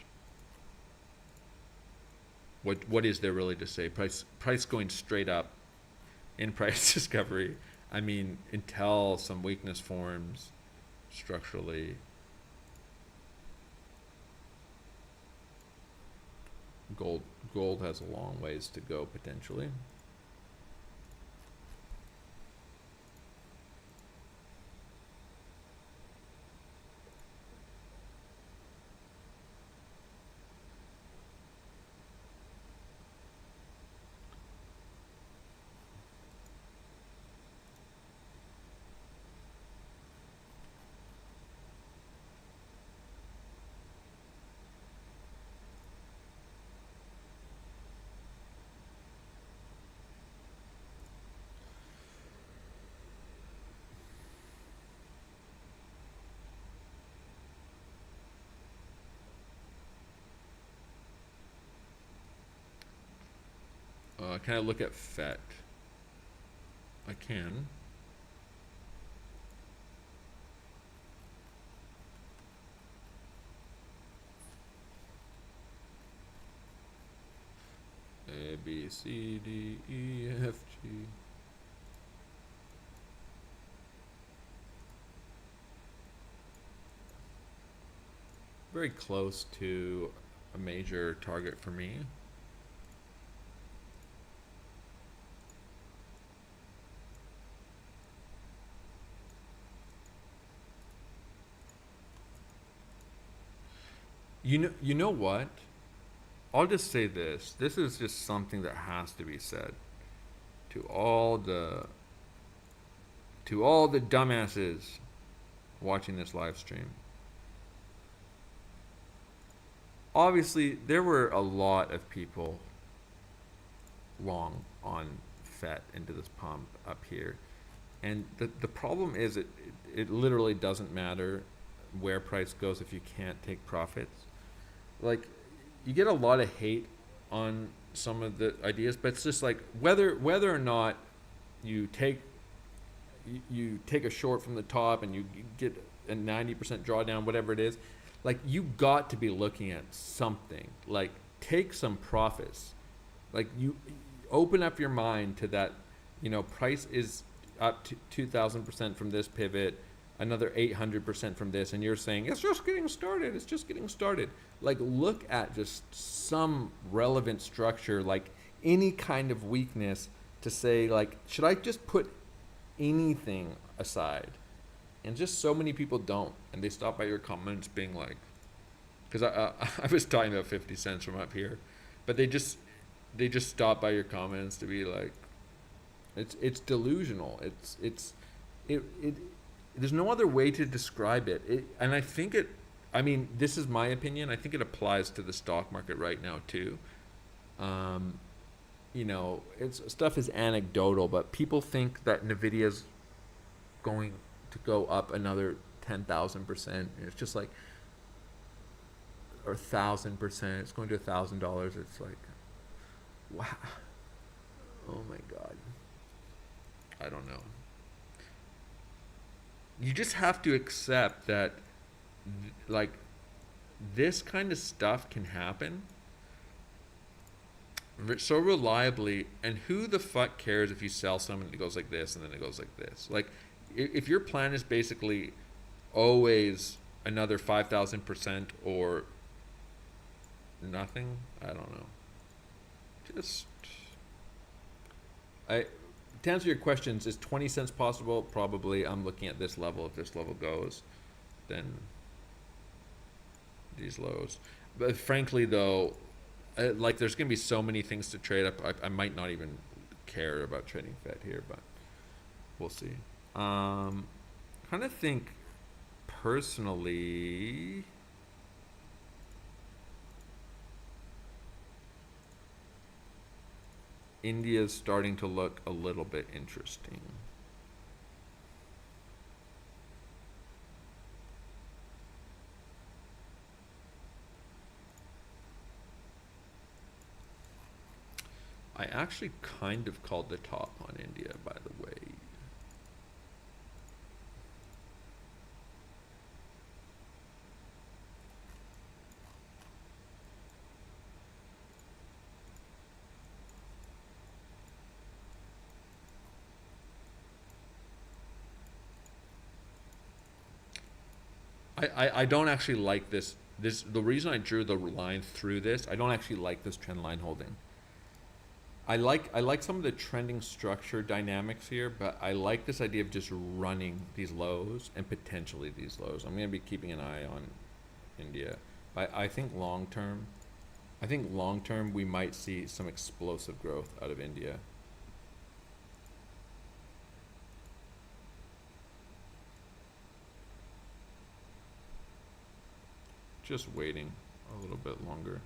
What is there really to say? Price going straight up in price discovery. I mean, until some weakness forms structurally, gold has a long ways to go potentially. Can I look at FET? I can. A, B, C, D, E, F, G. Very close to a major target for me. You know what? I'll just say this. This is just something that has to be said to all the dumbasses watching this live stream. Obviously, there were a lot of people long on FET into this pump up here. And the problem is it literally doesn't matter where price goes if you can't take profits. Like, you get a lot of hate on some of the ideas, but it's just like whether or not you take a short from the top and you get a 90% drawdown, whatever it is, like, you got to be looking at something. Like, take some profits. Like, you open up your mind to that. Price is up to 2,000% from this pivot, another 800% from this, and you're saying it's just getting started. It's just getting started. Like, look at just some relevant structure, like any kind of weakness, to say, like, should I just put anything aside? And just so many people don't, and they stop by your comments being like, because I was talking about 50 cents from up here, but they just stop by your comments to be like, it's delusional. It there's no other way to describe it. And I think it. I mean, this is my opinion. I think it applies to the stock market right now too. Um, it's stuff is anecdotal, but people think that Nvidia's going to go up another 10,000%. It's just like, or 1,000%. It's going to $1,000. It's like, wow. Oh my God. I don't know. You just have to accept that, like, this kind of stuff can happen so reliably, and who the fuck cares if you sell something and it goes like this and then it goes like this? Like, if your plan is basically always another 5,000% or nothing, I don't know. Just, to answer your questions, is 20 cents possible? Probably. I'm looking at this level. If this level goes, then these lows. But frankly, though, like, there's going to be so many things to trade up. I might not even care about trading Fed here, but we'll see. Kind of think personally, India's starting to look a little bit interesting. I actually kind of called the top on India, by the way. I don't actually like this. The reason I drew the line through this, I don't actually like this trend line holding. I like some of the trending structure dynamics here, but I like this idea of just running these lows and potentially these lows. I'm going to be keeping an eye on India. I think long term, we might see some explosive growth out of India. Just waiting a little bit longer.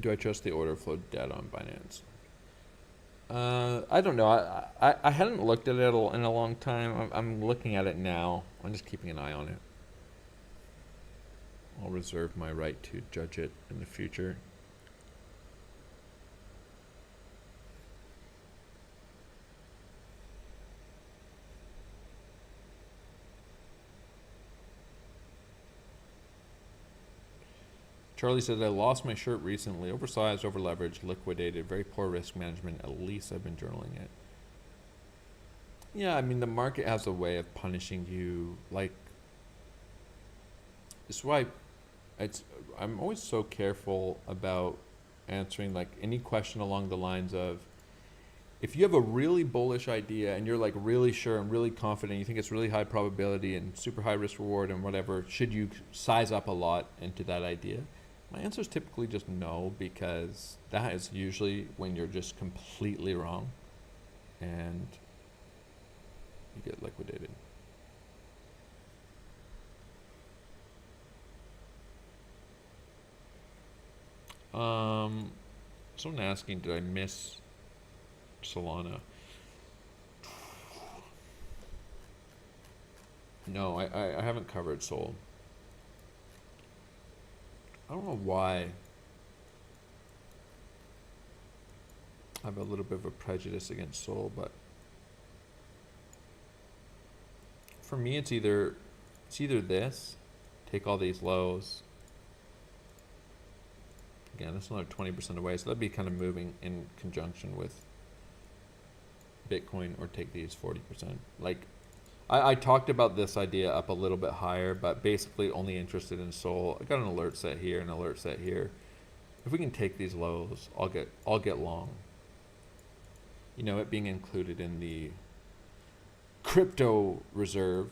Do I trust the order flow data on Binance? I don't know. I hadn't looked at it in a long time. I'm looking at it now. I'm just keeping an eye on it. I'll reserve my right to judge it in the future. Charlie says, I lost my shirt recently. Oversized, over-leveraged, liquidated. Very poor risk management. At least I've been journaling it. Yeah, I mean, the market has a way of punishing you. Like, it's why I'm always so careful about answering, like, any question along the lines of, if you have a really bullish idea and you're, like, really sure and really confident, you think it's really high probability and super high risk reward and whatever, should you size up a lot into that idea? My answer is typically just no, because that is usually when you're just completely wrong and you get liquidated. Someone asking, did I miss Solana? No, I haven't covered Sol. I don't know why. I have a little bit of a prejudice against Sol, but for me it's either this, take all these lows. Again, that's another 20% away, so that'd be kind of moving in conjunction with Bitcoin, or take these 40%. Like, I talked about this idea up a little bit higher, but basically only interested in Sol. I got an alert set here, an alert set here. If we can take these lows, I'll get long. You know, it being included in the crypto reserve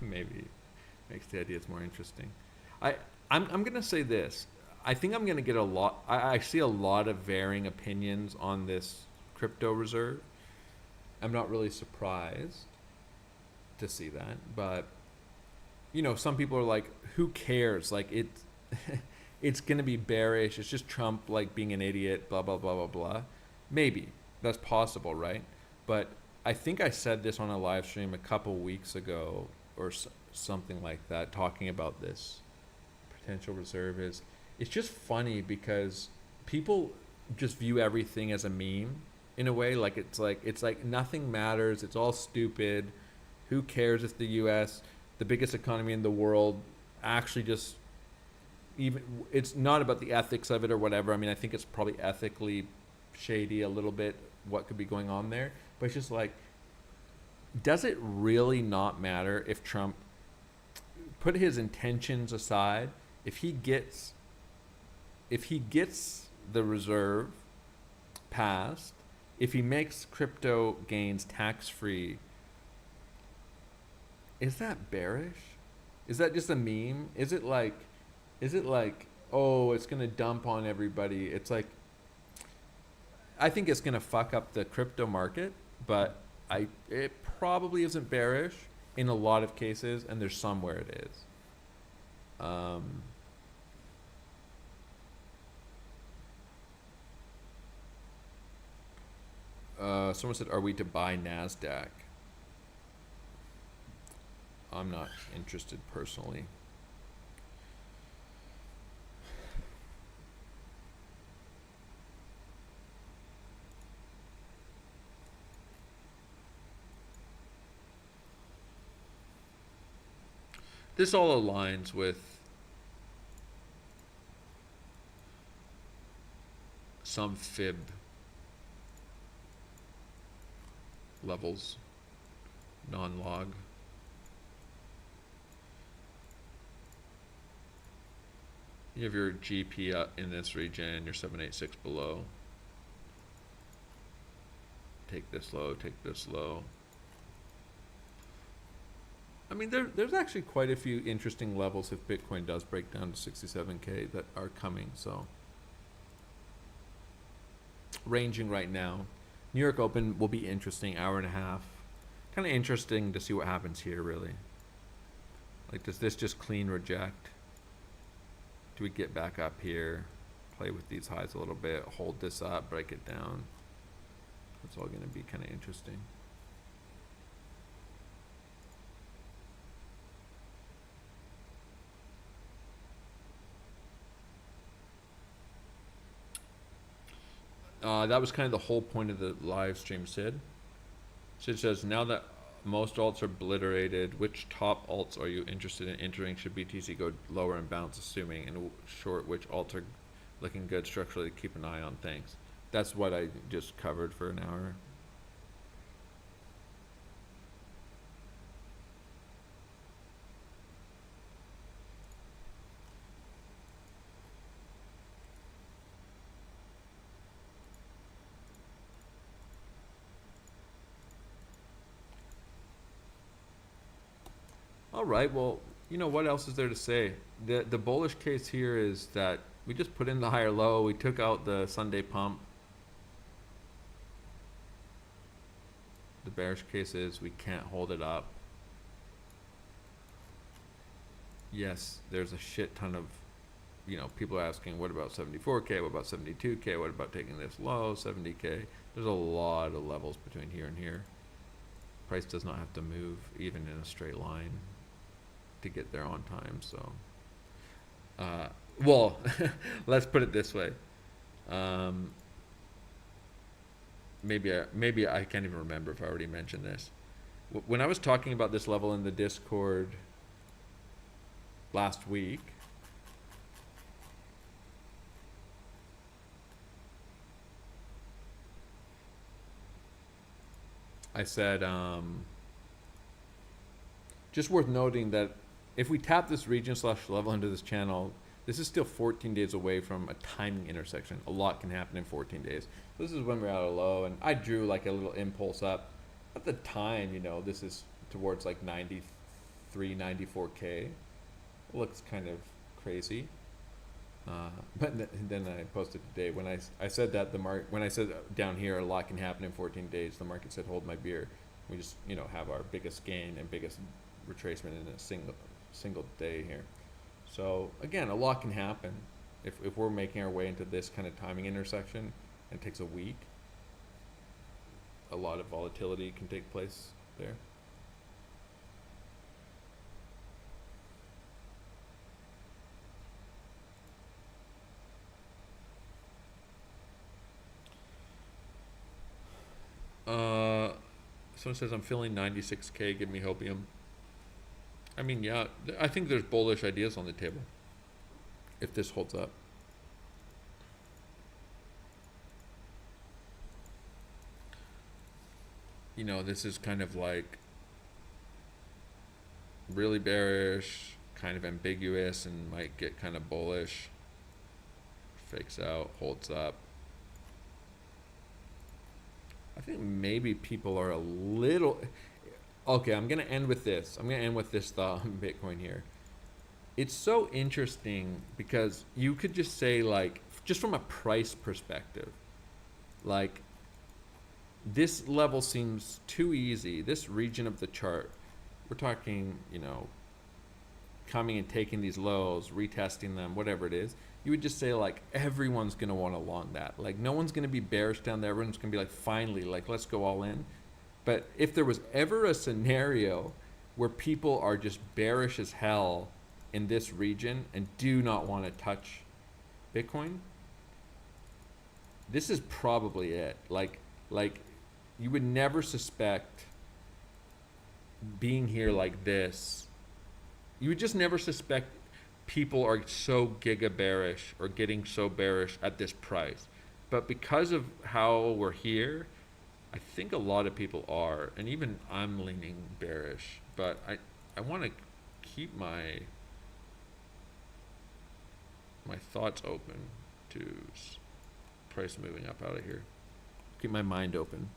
maybe makes the ideas more interesting. I'm gonna say this. I think I'm gonna get a lot. I see a lot of varying opinions on this crypto reserve. I'm not really surprised to see that, but you know, some people are like, "Who cares? Like it's gonna be bearish. It's just Trump like being an idiot." Blah blah blah blah blah. Maybe that's possible, right? But I think I said this on a live stream a couple weeks ago or something like that, talking about this potential reserve. It's just funny because people just view everything as a meme in a way. Like it's like nothing matters. It's all stupid. Who cares if the U.S., the biggest economy in the world, actually just even, it's not about the ethics of it or whatever. I mean, I think it's probably ethically shady a little bit what could be going on there, but it's just like, does it really not matter if Trump, put his intentions aside, if he gets the reserve passed, if he makes crypto gains tax-free, is that bearish? Is that just a meme? Is it like, oh, it's gonna dump on everybody? It's like, I think it's gonna fuck up the crypto market, but it probably isn't bearish in a lot of cases, and there's some where it is. Someone said, are we to buy NASDAQ? I'm not interested personally. This all aligns with some fib levels, non-log. You have your GP up in this region, your 786 below. Take this low, take this low. I mean, there's actually quite a few interesting levels if Bitcoin does break down to 67K that are coming, so. Ranging right now. New York Open will be interesting, hour and a half. Kind of interesting to see what happens here, really. Like, does this just clean reject? Do we get back up here, play with these highs a little bit, hold this up, break it down? That's all going to be kind of interesting. That was kind of the whole point of the live stream, Sid. Sid says, now that most alts are obliterated, which top alts are you interested in entering? Should BTC go lower and bounce, assuming? And short, which alts are looking good structurally to keep an eye on? Thanks. That's what I just covered for an hour. All right, well, you know, what else is there to say? The bullish case here is that we just put in the higher low. We took out the Sunday pump. The bearish case is we can't hold it up. Yes, there's a shit ton of you know, people are asking, what about 74K? What about 72K? What about taking this low, 70K? There's a lot of levels between here and here. Price does not have to move even in a straight line to get there on time. So, well, let's put it this way. Maybe I can't even remember if I already mentioned this. When I was talking about this level in the Discord last week, I said, just worth noting that if we tap this region / level into this channel, this is still 14 days away from a timing intersection. A lot can happen in 14 days. This is when we're at a low, and I drew like a little impulse up. At the time, you know, this is towards like 93, 94K. It looks kind of crazy. But then I posted today when I said that when I said down here a lot can happen in 14 days, the market said hold my beer. We just, you know, have our biggest gain and biggest retracement in a single day here. So again, a lot can happen if we're making our way into this kind of timing intersection, and it takes a week. A lot of volatility can take place there. Someone says, I'm feeling 96K, give me hopium. I mean, yeah, I think there's bullish ideas on the table if this holds up. You know, this is kind of like really bearish, kind of ambiguous, and might get kind of bullish. Fakes out, holds up. I think maybe people are a little... Okay, I'm going to end with this. I'm going to end with this thought on Bitcoin here. It's so interesting because you could just say, like, just from a price perspective, like, this level seems too easy. This region of the chart, we're talking, you know, coming and taking these lows, retesting them, whatever it is. You would just say, like, everyone's going to want to long that. Like, no one's going to be bearish down there. Everyone's going to be like, finally, like, let's go all in. But if there was ever a scenario where people are just bearish as hell in this region and do not want to touch Bitcoin, this is probably it. Like you would never suspect being here like this. You would just never suspect people are so giga bearish or getting so bearish at this price. But because of how we're here, I think a lot of people are, and even I'm leaning bearish, but I want to keep my thoughts open to price moving up out of here. Keep my mind open.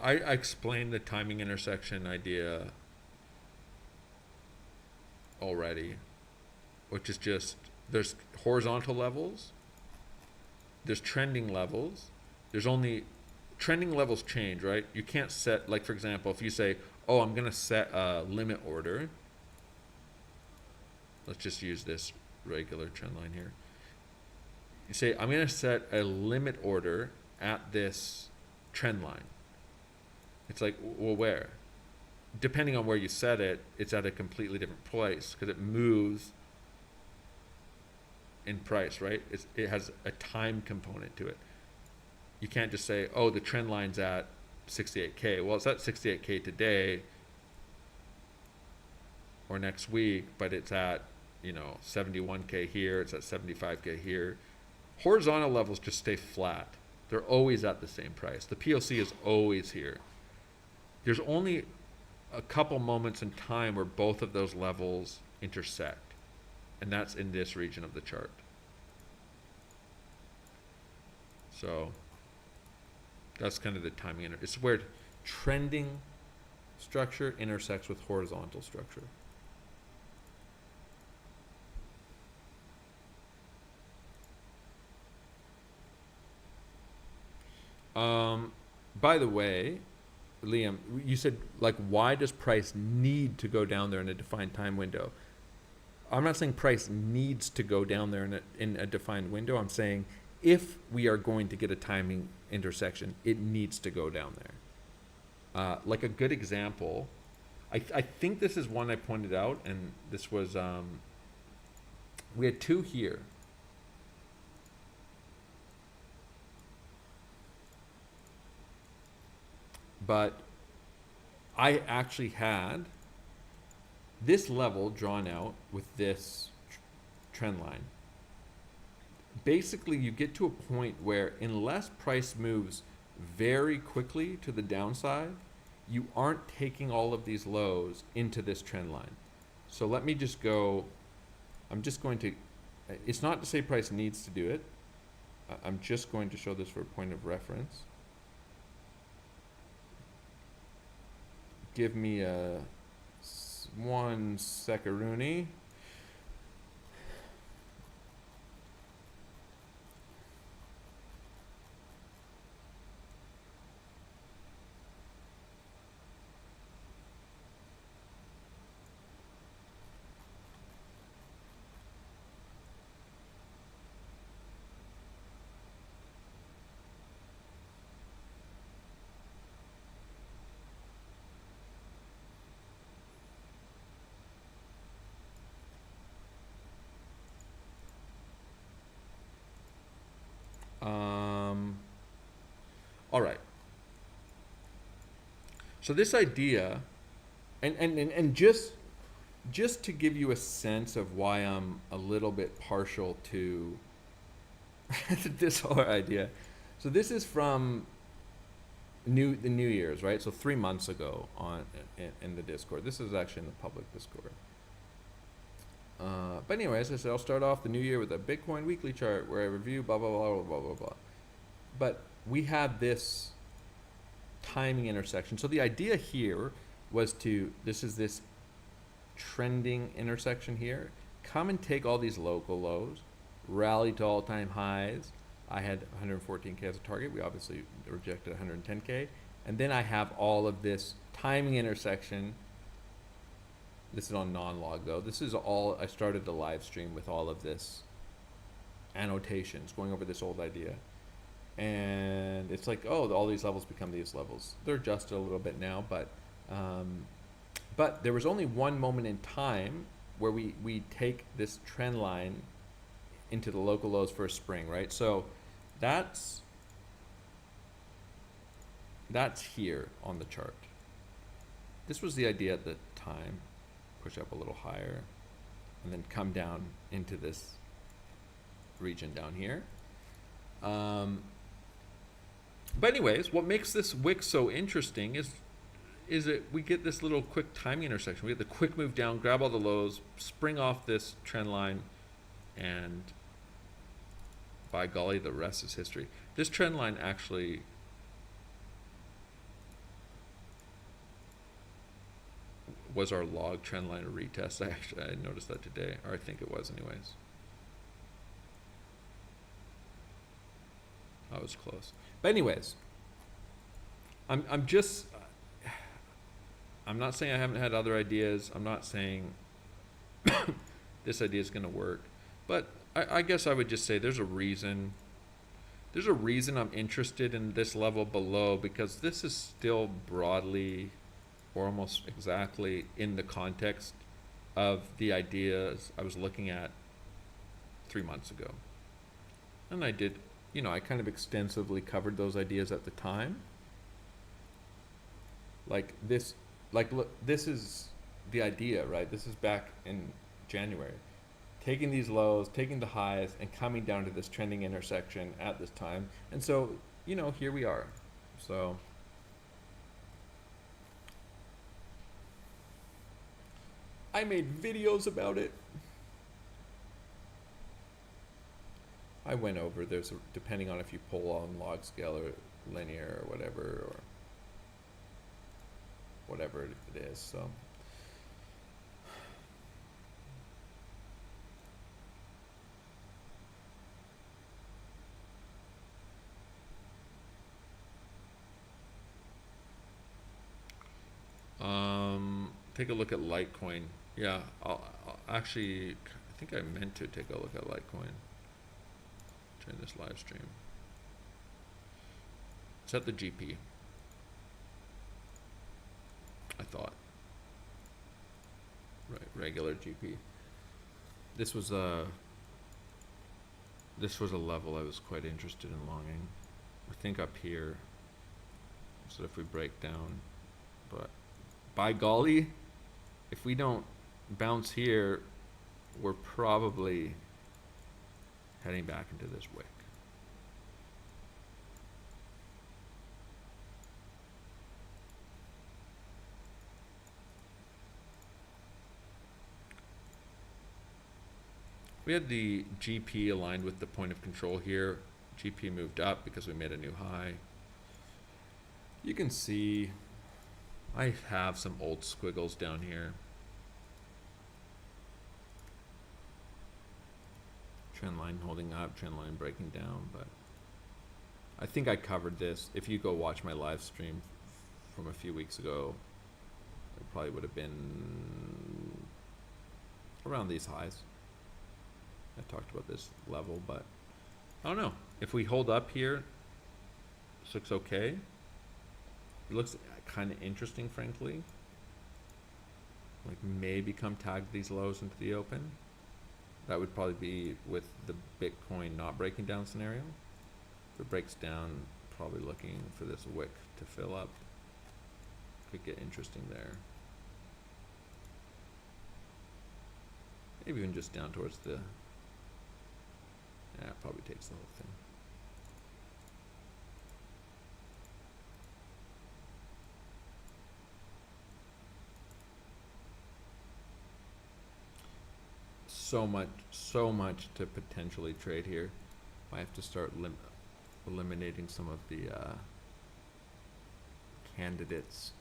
I explained the timing intersection idea already, which is just there's horizontal levels, there's trending levels, there's only trending levels change, right? You can't set, like, for example, if you say, oh, I'm going to set a limit order. Let's just use this regular trend line here. You say, I'm going to set a limit order at this trend line. It's like, well, where? Depending on where you set it, it's at a completely different place because it moves in price, right? It has a time component to it. You can't just say, oh, the trend line's at 68K. Well, it's at 68K today or next week, but it's at, you know, 71K here, it's at 75K here. Horizontal levels just stay flat. They're always at the same price. The POC is always here. There's only a couple moments in time where both of those levels intersect, and that's in this region of the chart. So that's kind of the timing. It's where trending structure intersects with horizontal structure. By the way, Liam, you said, like, why does price need to go down there in a defined time window? I'm not saying price needs to go down there in a defined window. I'm saying if we are going to get a timing intersection, it needs to go down there. Like a good example, I think this is one I pointed out, and this was, we had two here. But I actually had this level drawn out with this trend line. Basically, you get to a point where unless price moves very quickly to the downside, you aren't taking all of these lows into this trend line. So let me just go, I'm just going to, it's not to say price needs to do it. I'm just going to show this for a point of reference. Give me a 1 second. All right. So this idea, and just to give you a sense of why I'm a little bit partial to this whole idea. So this is from the New Year's, right? So 3 months ago in the Discord. This is actually in the public Discord. But anyways, I said I'll start off the new year with a Bitcoin weekly chart where I review blah blah blah blah blah blah. But we had this timing intersection. So the idea here was to, this is this trending intersection here. Come and take all these local lows, rally to all-time highs. I had 114K as a target. We obviously rejected 110K. And then I have all of this timing intersection. This is on non-log though. This is all, I started the live stream with all of this annotations, going over this old idea. And it's like, oh, all these levels become these levels. They're adjusted a little bit now, but there was only one moment in time where we take this trend line into the local lows for a spring, right? So that's here on the chart. This was the idea at the time. Push up a little higher and then come down into this region down here. But anyways, what makes this wick so interesting is that we get this little quick timing intersection. We get the quick move down, grab all the lows, spring off this trend line, and by golly, the rest is history. This trend line actually was our log trend line retest. I noticed that today, or I think it was anyways. I was close. But anyways, I'm not saying I haven't had other ideas. I'm not saying this idea is going to work. But I guess I would just say there's a reason. There's a reason I'm interested in this level below, because this is still broadly or almost exactly in the context of the ideas I was looking at 3 months ago. And I did, I kind of extensively covered those ideas at the time. Look, this is the idea, right? This is back in January. Taking these lows, taking the highs, and coming down to this trending intersection at this time. And so, here we are. So I made videos about it. I went over, depending on if you pull on log scale or linear or whatever it is, so. take a look at Litecoin. Yeah, I'll actually, I think I meant to take a look at Litecoin during this live stream. Set the GP. I thought. Right, regular GP. This was a level I was quite interested in longing. I think up here. So if we break down, but by golly, if we don't bounce here, we're probably heading back into this wick. We had the GP aligned with the point of control here. GP moved up because we made a new high. You can see I have some old squiggles down here. Trend line holding up, trend line breaking down, but I think I covered this. If you go watch my live stream from a few weeks ago, it probably would have been around these highs. I talked about this level, but I don't know. If we hold up here, this looks okay. It looks kind of interesting, frankly. Like maybe come tag these lows into the open. That would probably be with the Bitcoin not breaking down scenario. If it breaks down, probably looking for this wick to fill up. Could get interesting there. Maybe even just down towards the... Yeah, it probably takes the whole thing. So much to potentially trade here. I have to start eliminating some of the candidates.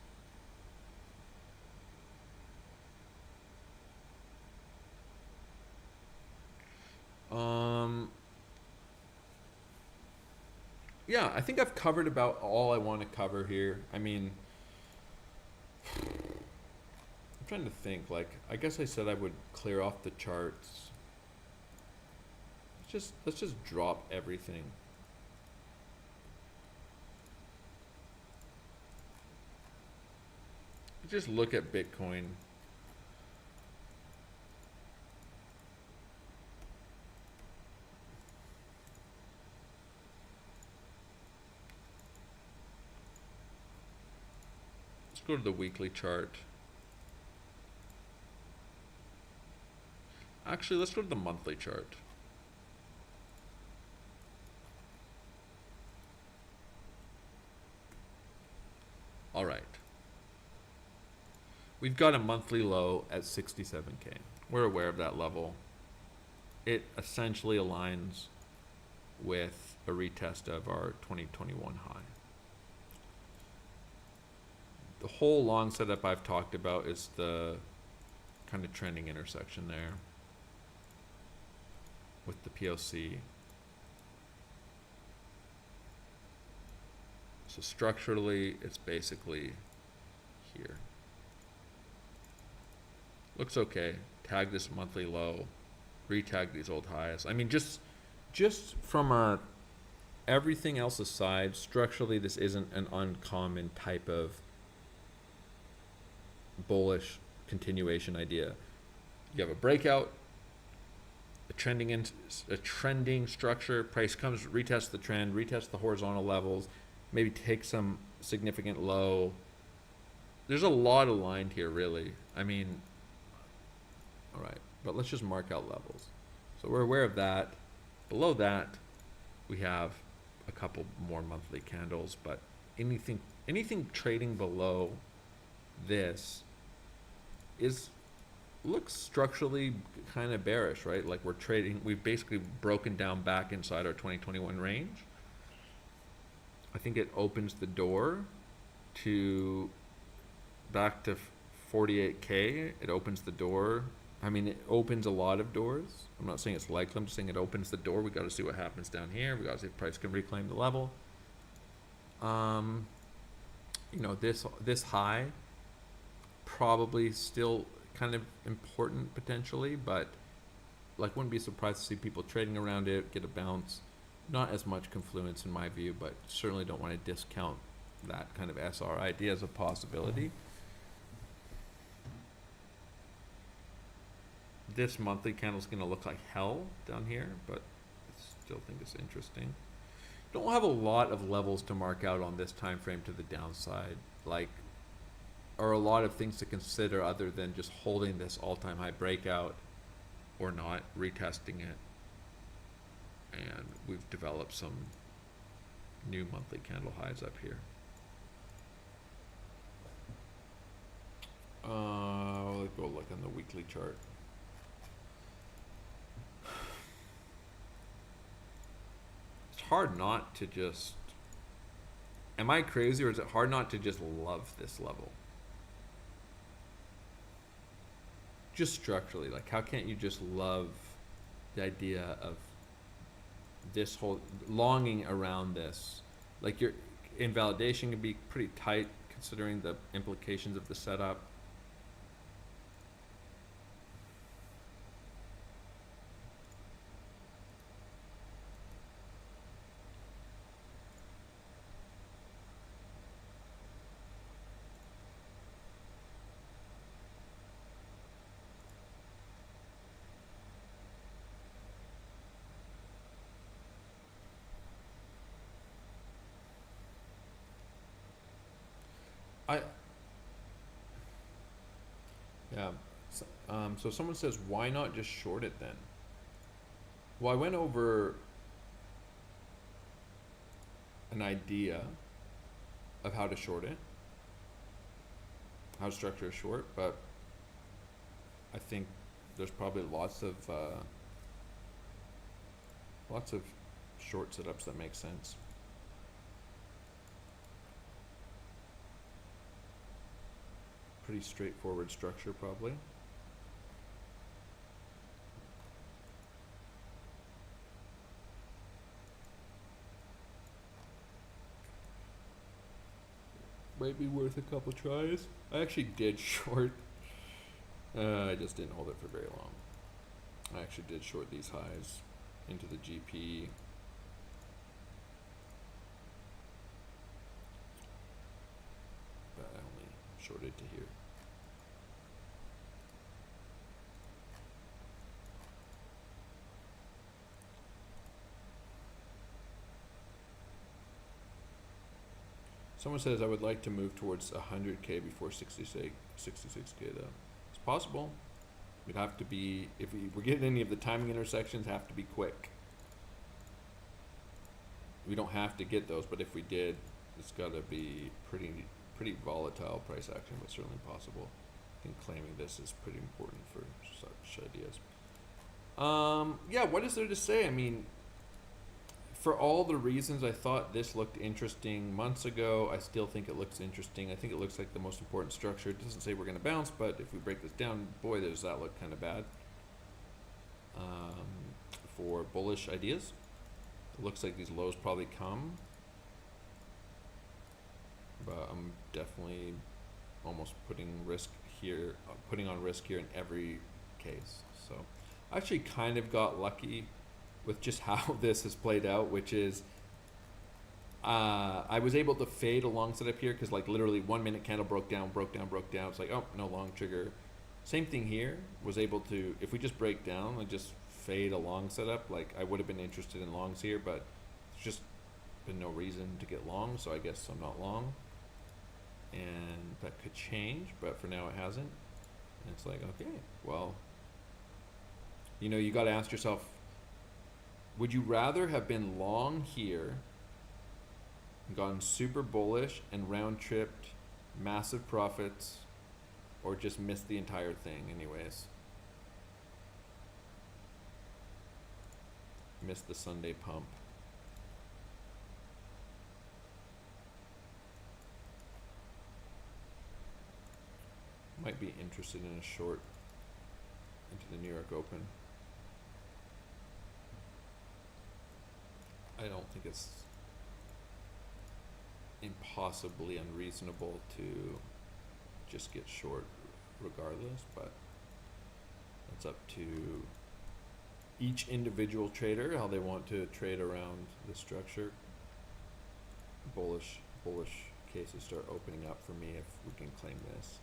Yeah, I think I've covered about all I want to cover here. I mean, I'm trying to think, like, I guess I said I would clear off the charts. Let's just drop everything. Just look at Bitcoin. Let's go to the weekly chart. Actually, let's go to the monthly chart. All right. We've got a monthly low at 67K. We're aware of that level. It essentially aligns with a retest of our 2021 high. The whole long setup I've talked about is the kind of trending intersection there with the POC. So structurally, it's basically here. Looks okay. Tag this monthly low, retag these old highs. I mean, just from everything else aside, structurally, this isn't an uncommon type of bullish continuation idea. You have a breakout, a trending structure, price comes, retest the trend, retest the horizontal levels, maybe take some significant low. There's a lot aligned here, really. I mean, all right, but let's just mark out levels. So we're aware of that. Below that, we have a couple more monthly candles, but anything trading below this looks structurally kind of bearish, right? Like we've basically broken down back inside our 2021 range. I think it opens the door to back to 48K. It opens the door. I mean, it opens a lot of doors. I'm not saying it's likely. I'm just saying it opens the door. We got to see what happens down here. We got to see if price can reclaim the level. You know, this high probably still kind of important potentially, but like wouldn't be surprised to see people trading around it, get a bounce. Not as much confluence in my view, but certainly don't want to discount that kind of SR idea as a possibility. This monthly candle is going to look like hell down here, but I still think it's interesting. Don't have a lot of levels to mark out on this time frame to the downside, like, or a lot of things to consider other than just holding this all-time high breakout or not, retesting it. And we've developed some new monthly candle highs up here. Let's go look on the weekly chart. It's hard not to just, am I crazy, or is it hard not to just love this level? Just structurally, like how can't you just love the idea of this whole longing around this? Like your invalidation can be pretty tight considering the implications of the setup. I Yeah. So someone says, why not just short it then? Well, I went over an idea of how to short it, how to structure a short, but I think there's probably lots of short setups that make sense. Pretty straightforward structure, probably. Might be worth a couple tries. I actually did short. I just didn't hold it for very long. I actually did short these highs into the GP. But I only shorted to here. Someone says, I would like to move towards 100K before 66K though. It's possible. We'd have to be, if we were getting any of the timing intersections, have to be quick. We don't have to get those, but if we did, it's got to be pretty volatile price action, but certainly possible. I think claiming this is pretty important for such ideas. Yeah, what is there to say? I mean, for all the reasons I thought this looked interesting months ago, I still think it looks interesting. I think it looks like the most important structure. It doesn't say we're going to bounce, but if we break this down, boy, does that look kind of bad. For bullish ideas, it looks like these lows probably come, but I'm definitely almost putting on risk here in every case. So I actually kind of got lucky with just how this has played out, which is I was able to fade a long setup here because like literally 1 minute candle broke down. It's like, oh, no long trigger. Same thing here, was able to, if we just break down and just fade a long setup, like I would have been interested in longs here, but there's just been no reason to get long, so I guess I'm not long. And that could change, but for now it hasn't. And it's like, okay, well, you know, you got to ask yourself, would you rather have been long here, gone super bullish and round tripped massive profits, or just missed the entire thing anyways? Missed the Sunday pump. Might be interested in a short into the New York Open. I don't think it's impossibly unreasonable to just get short regardless, but that's up to each individual trader how they want to trade around the structure. Bullish cases start opening up for me if we can claim this.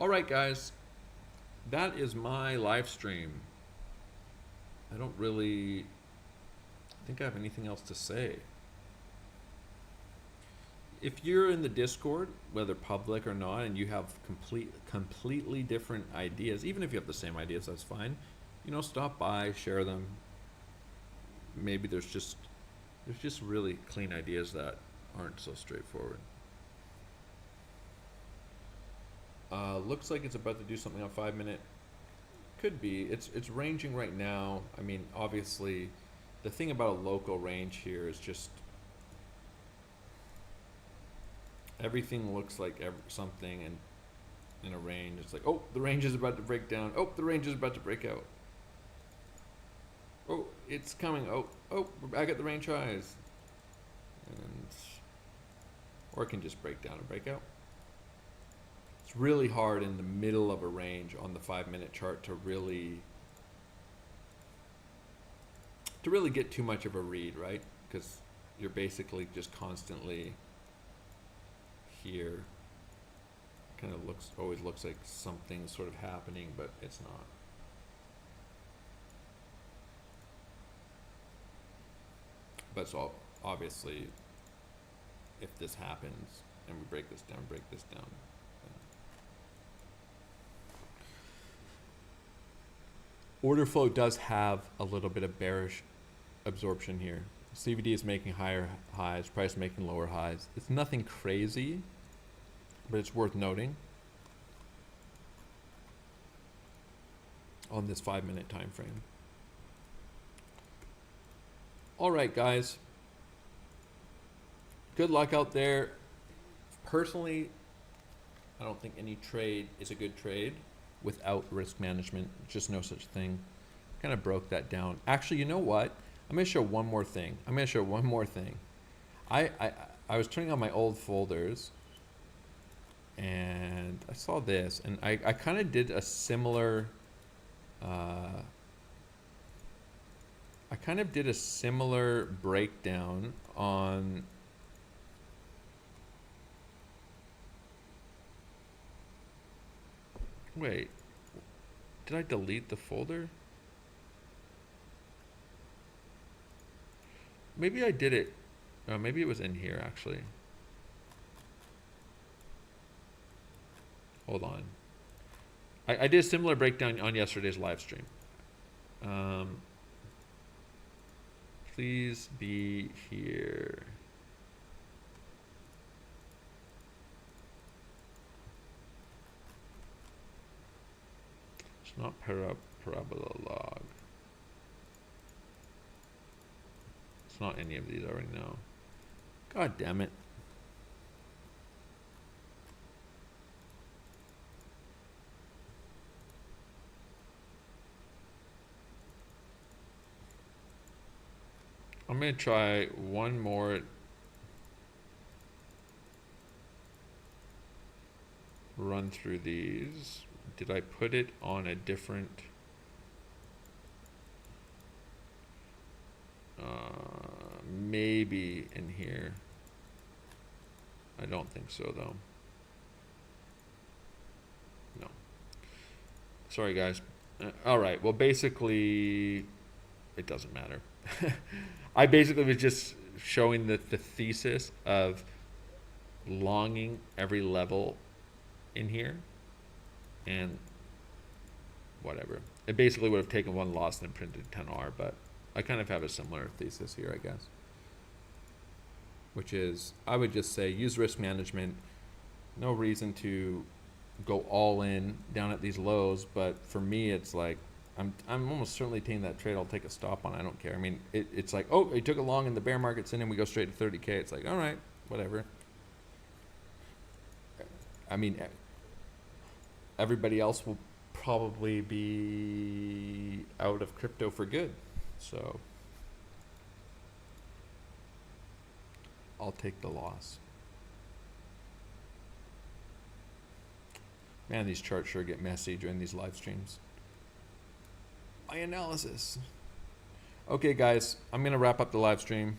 All right, guys, that is my live stream. I don't really think I have anything else to say. If you're in the Discord, whether public or not, and you have completely different ideas, even if you have the same ideas, that's fine. You know, stop by, share them. Maybe there's just really clean ideas that aren't so straightforward. Looks like it's about to do something on 5 minute. Could be. It's ranging right now. I mean, obviously, the thing about a local range here is just everything looks like something, and in a range, it's like, oh, the range is about to break down. Oh, the range is about to break out. Oh, it's coming. Oh, we're back at the range highs. And or it can just break down and break out. It's really hard in the middle of a range on the 5 minute chart to really get too much of a read, right? Because you're basically just constantly here. Kind of always looks like something's sort of happening, but it's not. But so obviously, if this happens and we break this down, order flow does have a little bit of bearish absorption here. CVD is making higher highs, price making lower highs. It's nothing crazy, but it's worth noting on this 5 minute time frame. All right, guys. Good luck out there. Personally, I don't think any trade is a good trade without risk management. Just no such thing. Kind of broke that down. Actually, you know what? I'm going to show one more thing. I was turning on my old folders, and I saw this, and I kind of did a similar breakdown on wait, did I delete the folder? Maybe I did it. Maybe it was in here actually. Hold on. I did a similar breakdown on yesterday's live stream. Please be here. It's not parabola log. It's not any of these. I already know. God damn it. I'm going to try one more run through these. Did I put it on a different maybe in here? I don't think so though. No. Sorry guys. All right, well basically it doesn't matter. I basically was just showing the thesis of longing every level in here, and whatever. It basically would have taken one loss and printed 10R, but I kind of have a similar thesis here, I guess. Which is, I would just say, use risk management. No reason to go all in down at these lows, but for me, it's like, I'm almost certainly taking that trade. I'll take a stop on. I don't care. I mean, it's like, oh, it took a long in the bear market's in and we go straight to 30K. It's like, all right, whatever. I mean, everybody else will probably be out of crypto for good. So I'll take the loss. Man, these charts sure get messy during these live streams. My analysis. Okay, guys, I'm going to wrap up the live stream.